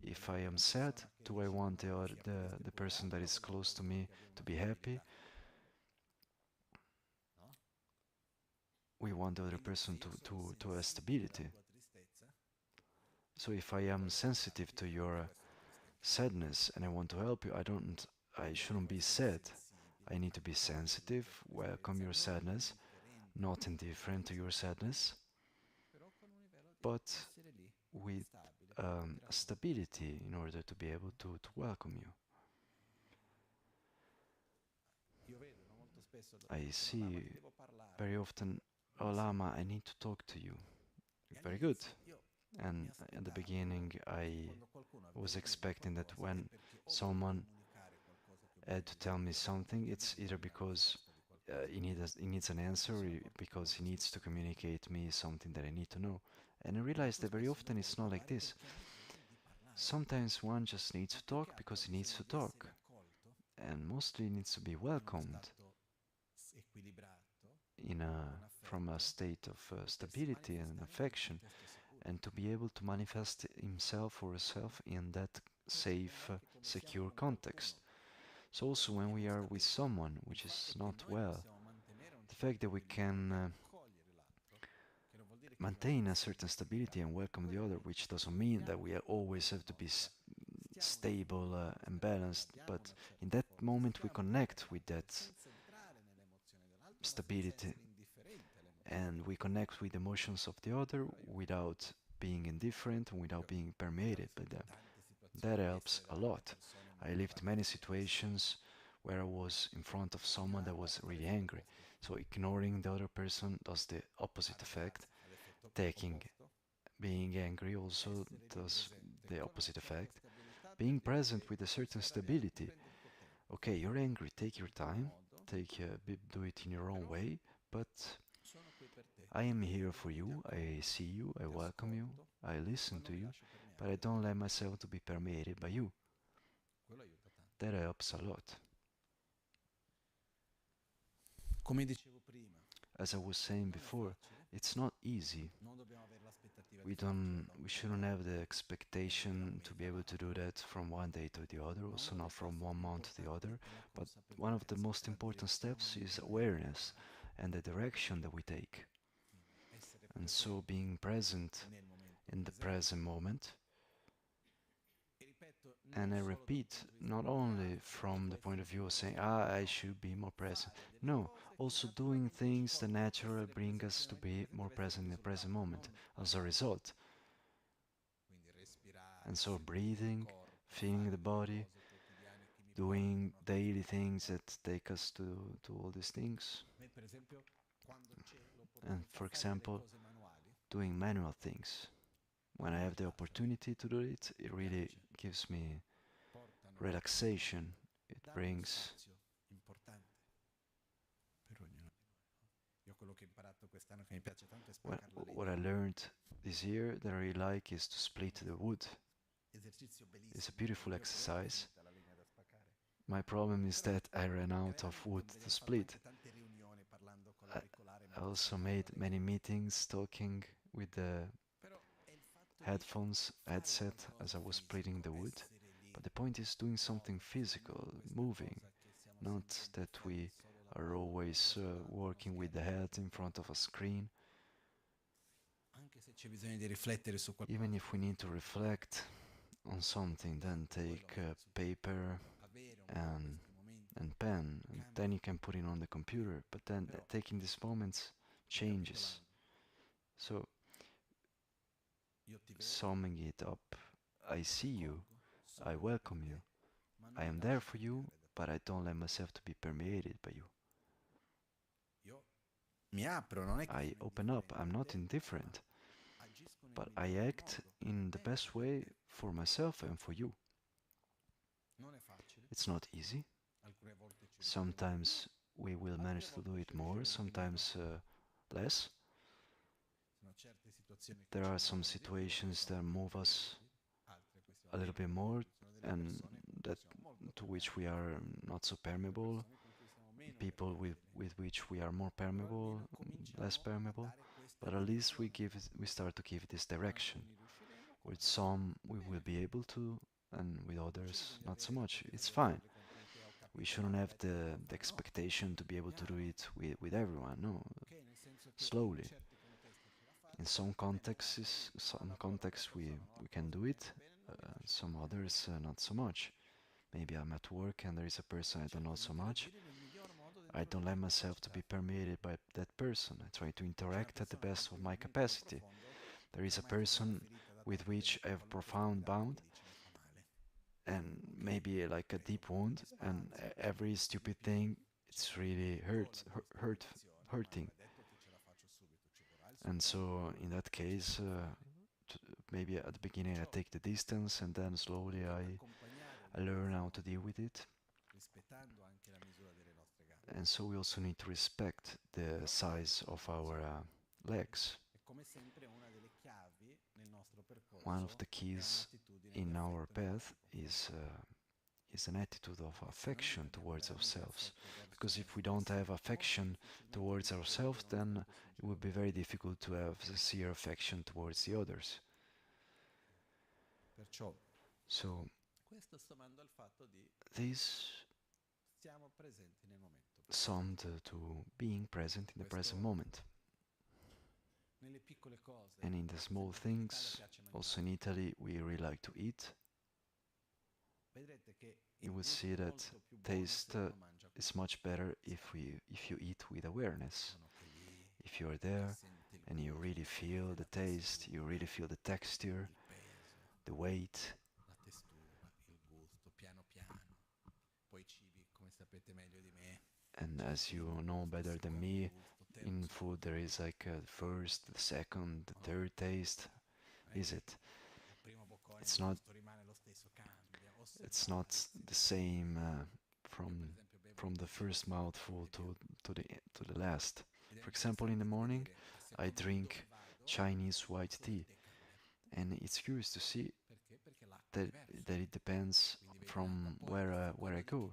If I am sad, do I want the person that is close to me to be happy? We want the other person to have stability. So if I am sensitive to your sadness and I want to help you, I shouldn't be sad. I need to be sensitive, welcome your sadness, not indifferent to your sadness, but with stability in order to be able to welcome you. I see very often, oh Lama, I need to talk to you. Very good. And at the beginning I was expecting that when someone had to tell me something, it's either because he needs an answer, or because he needs to communicate me something that I need to know. And I realized that very often it's not like this. Sometimes one just needs to talk because he needs to talk, and mostly needs to be welcomed from a state of stability and affection, and to be able to manifest himself or herself in that safe, secure context. So also when we are with someone which is not well, the fact that we can maintain a certain stability and welcome the other, which doesn't mean that we always have to be stable and balanced, but in that moment we connect with that stability and we connect with the emotions of the other without being indifferent and without being permeated by them. That helps a lot. I lived many situations where I was in front of someone that was really angry. So ignoring the other person does the opposite effect. Being angry also does the opposite effect. Being present with a certain stability. Okay, you're angry, take your time, do it in your own way, but I am here for you, I see you, I welcome you, I listen to you, but I don't let myself to be permeated by you. That helps a lot. As I was saying before, it's not easy. We shouldn't have the expectation to be able to do that from one day to the other, also not from one month to the other, but one of the most important steps is awareness and the direction that we take. And so being present in the present moment, and I repeat, not only from the point of view of saying, I should be more present. No, also doing things that naturally bring us to be more present in the present moment as a result. And so breathing, feeling the body, doing daily things that take us to all these things. And for example, doing manual things. When I have the opportunity to do it, it really gives me relaxation. It brings what I learned this year that I really like is to split the wood. It's a beautiful exercise. My problem is that I ran out of wood to split. I also made many meetings talking with the headset as I was splitting the wood. But the point is doing something physical, moving, not that we are always working with the head in front of a screen. Even if we need to reflect on something, then take paper and pen, and then you can put it on the computer. But then taking these moments changes. So, summing it up, I see you, I welcome you, I am there for you, but I don't let myself to be permeated by you. I open up, I'm not indifferent, but I act in the best way for myself and for you. It's not easy. Sometimes we will manage to do it more, sometimes less. There are some situations that move us a little bit more and that to which we are not so permeable, people with which we are more permeable, less permeable, but at least we start to give this direction. With some we will be able to, and with others not so much. It's fine. We shouldn't have the expectation to be able to do it with everyone, no. Slowly. In some contexts we can do it, some others not so much. Maybe I'm at work and there is a person I don't know so much. I don't let myself to be permeated by that person. I try to interact at the best of my capacity. There is a person with which I have a profound bond and maybe like a deep wound, and every stupid thing, it's really hurting. And so in that case, maybe at the beginning I take the distance and then slowly I learn how to deal with it. And so we also need to respect the size of our legs. One of the keys in our path is an attitude of affection towards ourselves. Because if we don't have affection towards ourselves, then it would be very difficult to have sincere affection towards the others. So, this summed to being present in the present moment. And in the small things, also in Italy, we really like to eat. You will see that taste is much better if you eat with awareness. If you are there and you really feel the taste, you really feel the texture, the weight. And as you know better than me, in food there is like a first, the second, the third taste. Is it? It's not. It's not the same from the first mouthful to the last. For example, in the morning, I drink Chinese white tea, and it's curious to see that it depends from where I go.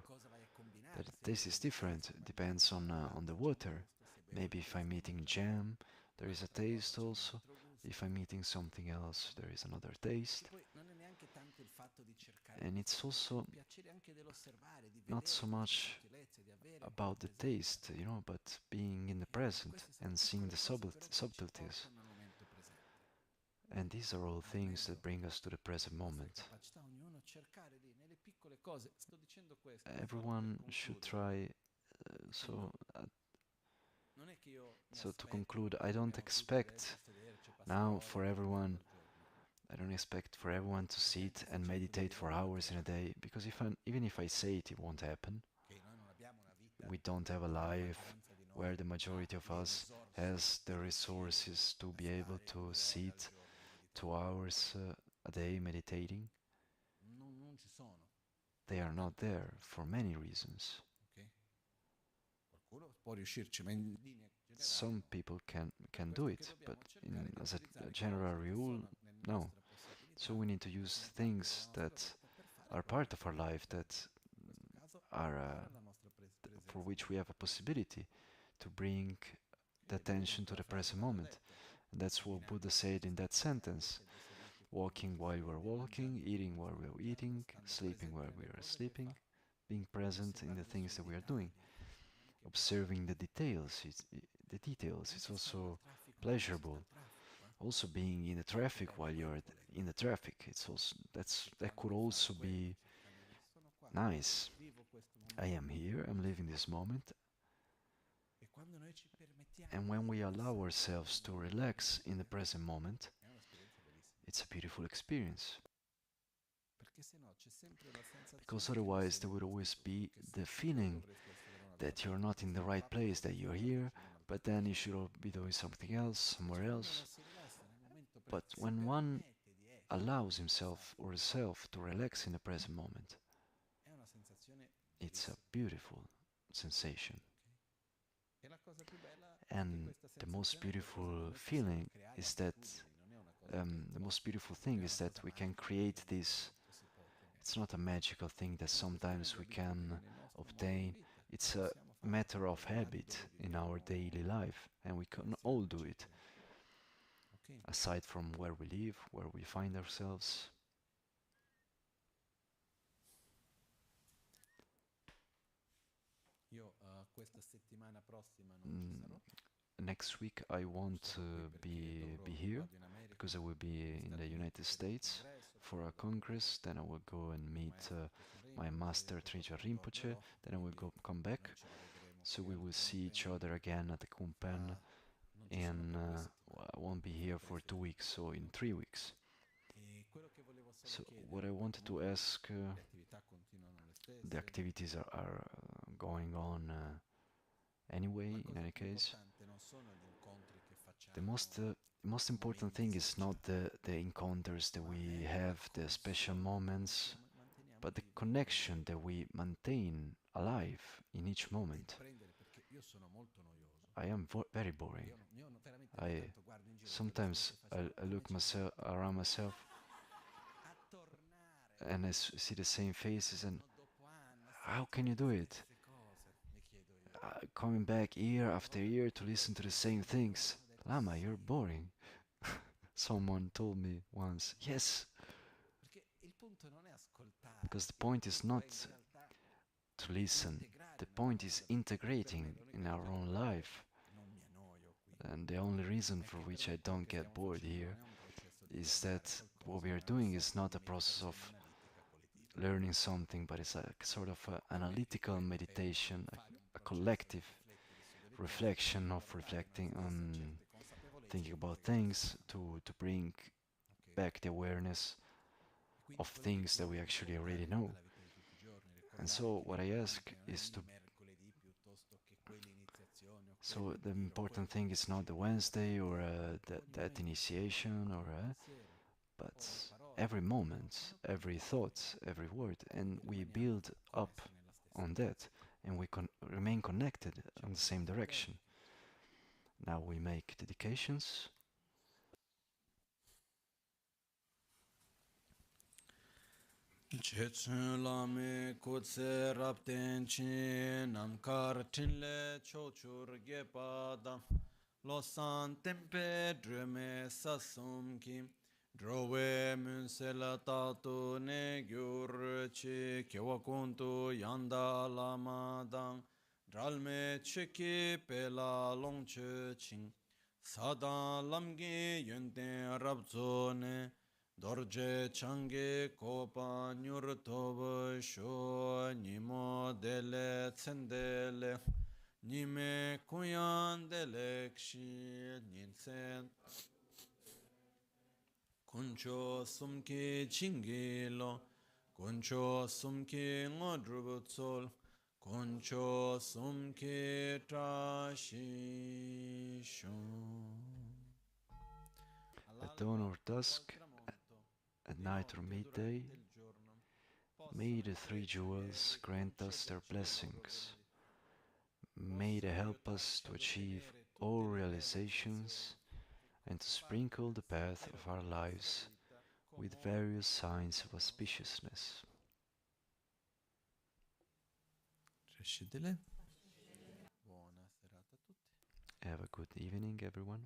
That the taste is different. It depends on the water. Maybe if I'm eating jam, there is a taste also. If I'm eating something else, there is another taste. And it's also not so much about the taste, but being in the present and seeing the subtleties. And these are all things that bring us to the present moment. Everyone should try, so to conclude, I don't expect for everyone to sit and meditate for hours in a day, because even if I say it, it won't happen. We don't have a life where the majority of us has the resources to be able to sit 2 hours a day meditating. They are not there for many reasons. Some people can do it, but as a general rule, no. So we need to use things that are part of our life, that are for which we have a possibility to bring the attention to the present moment. And that's what Buddha said in that sentence. Walking while we're walking, eating while we're eating, sleeping while we are sleeping, being present in the things that we are doing. Observing the details, it's also pleasurable. Also being in the traffic while you're in the traffic, that could also be nice. I am here, I'm living this moment. And when we allow ourselves to relax in the present moment, è un'esperienza bellissima. it's a beautiful experience. Perché se no c'è sempre la sensazione Because che non otherwise sei there would in always posto, be che the sei qui, feeling dovresti essere da un'altra that you're parte, not che in the sei right qua, place, dovresti that essere you're da here, un'altra but parte. then you should be doing something else, somewhere Invece quando else. uno si rilassa nel momento But presente, si when one permette di essere allows rilassato, himself or herself to relax in the present moment, è una sensazione it's a bellissima. beautiful sensation. Ok? E la cosa più bella è che And questa the most sensazione è qualcosa che beautiful noi possiamo feeling creare a is that abitudini, non è una cosa che the most beautiful non thing è is una that cosa we can magica che create viene da this. tutto si può ottenere. It's not a magical thing that È una questione sometimes di we abitudine can nel nostro modo di obtain. vita che It's a possiamo fare matter of al di là di dove habit in our viviamo daily life, and we can insieme all alla do it, città. Ok? aside from where we live, where we find ourselves. Io questa settimana prossima non ci sarò. Next week I won't Sarò qui perché be dovrò, here vado in America, because I will be negli in the Stati United Uniti per il States congresso, poi for a vado congress. Then I will go and il meet maestro Triccia my Rinpoche master e poi Trijia quando Rinpoche. tornerò, Then I will quindi come back, noi ci rivedremo so qui we al will see each Kunpen other again at the Kunpen. fra non ci sono And per 2 settimane, I won't be fra here 3 for 2 weeks, settimane. so in 3 weeks. E quello che volevo solo So what chiedere, I poi wanted to comunque ask, le attività continuano le the stesse, activities are going on anyway. la In cosa any più case, importante non sono gli incontri che the facciamo, most i important momenti thing is not speciali, the encounters that ma we è la have, the special connessione che noi moments, manteniamo but the viva ogni connection that giorno. we maintain alive in each E moment. riprendere perché io sono molto noioso. I am very boring. Veramente ogni I tanto guardo in giro quello che sometimes state facendo, I come look ci myself fate around myself a tornare and see the same faces, and anno dopo anno a how can sentire you le do it? stesse cose, mi chiedo io. Coming back year after year to listen to the same things. Ho detto Lama, sì, you're boring. Someone told me once. Yes, perché il punto non è because the ascoltarsi, il point is punto not è in realtà to listen. integrare The nella point is nostra vita. Per me integrating è in l'unica our ragione own per la quale life. non mi annoio qui. And the only reason È for che per which me I quello don't che get stiamo bored facendo here non è un processo di is imparare that what qualcosa, we are ma è una doing is sorta not di a process of meditazione analitica collettiva. learning something, but it's a sort of Per me analytical quello è meditation, fare un a processo di collective riflettere su delle cose reflection per of portare nella reflecting stessa on certe consapevolezza thinking le about cose che già si things fanno. to bring Ok? back the awareness E quindi of quello che things that chiedo we è di actually already portare know. alla vita di tutti i giorni, And ricordare so che what I ask l'importante non è is il to mercoledì piuttosto che quell'iniziazione o quel so the ritiro o important quel thing is not the retiro, Wednesday or ogni that momento, initiation or ogni pensiero, ogni but parola, every ogni moment, azione every thought, every word, and e we rimaniamo build up connessi nella stessa on that, direzione. and we remain connected on Facciamo the le same nostre direction. dediche. Now we make dedications. Chetsun lame kutse rapten chi namkar tinle chochur gepada losan tempe drume sasum ki drowe munsela tatu ne gyur chi kewa kuntu yanda lama dang dralme chiki pela longche ching sadan lamgi yunten rabzo ne dorje change kopa nyur toba sho nimo dele tsendele nime kuyan dele kshi ninsen kuncho sumki chingilo kuncho sumki ngodrubu tsol kuncho sumki trashi shon At dawn or o al dusk, tramonto, at di night or notte o midday, durante il giorno, may possano the i three preti jewels verdi grant us their concederci le loro blessings. benedizioni, May they possano help us aiutarci to ad achieve ottenere tutte all le realizzazioni realizations and to che fanno sprinkle the path sentire of la our nostra lives vita with come various ordine signs of nella nostra vita. auspiciousness. Riuscitele? Buona serata a tutti. Have a good evening, everyone.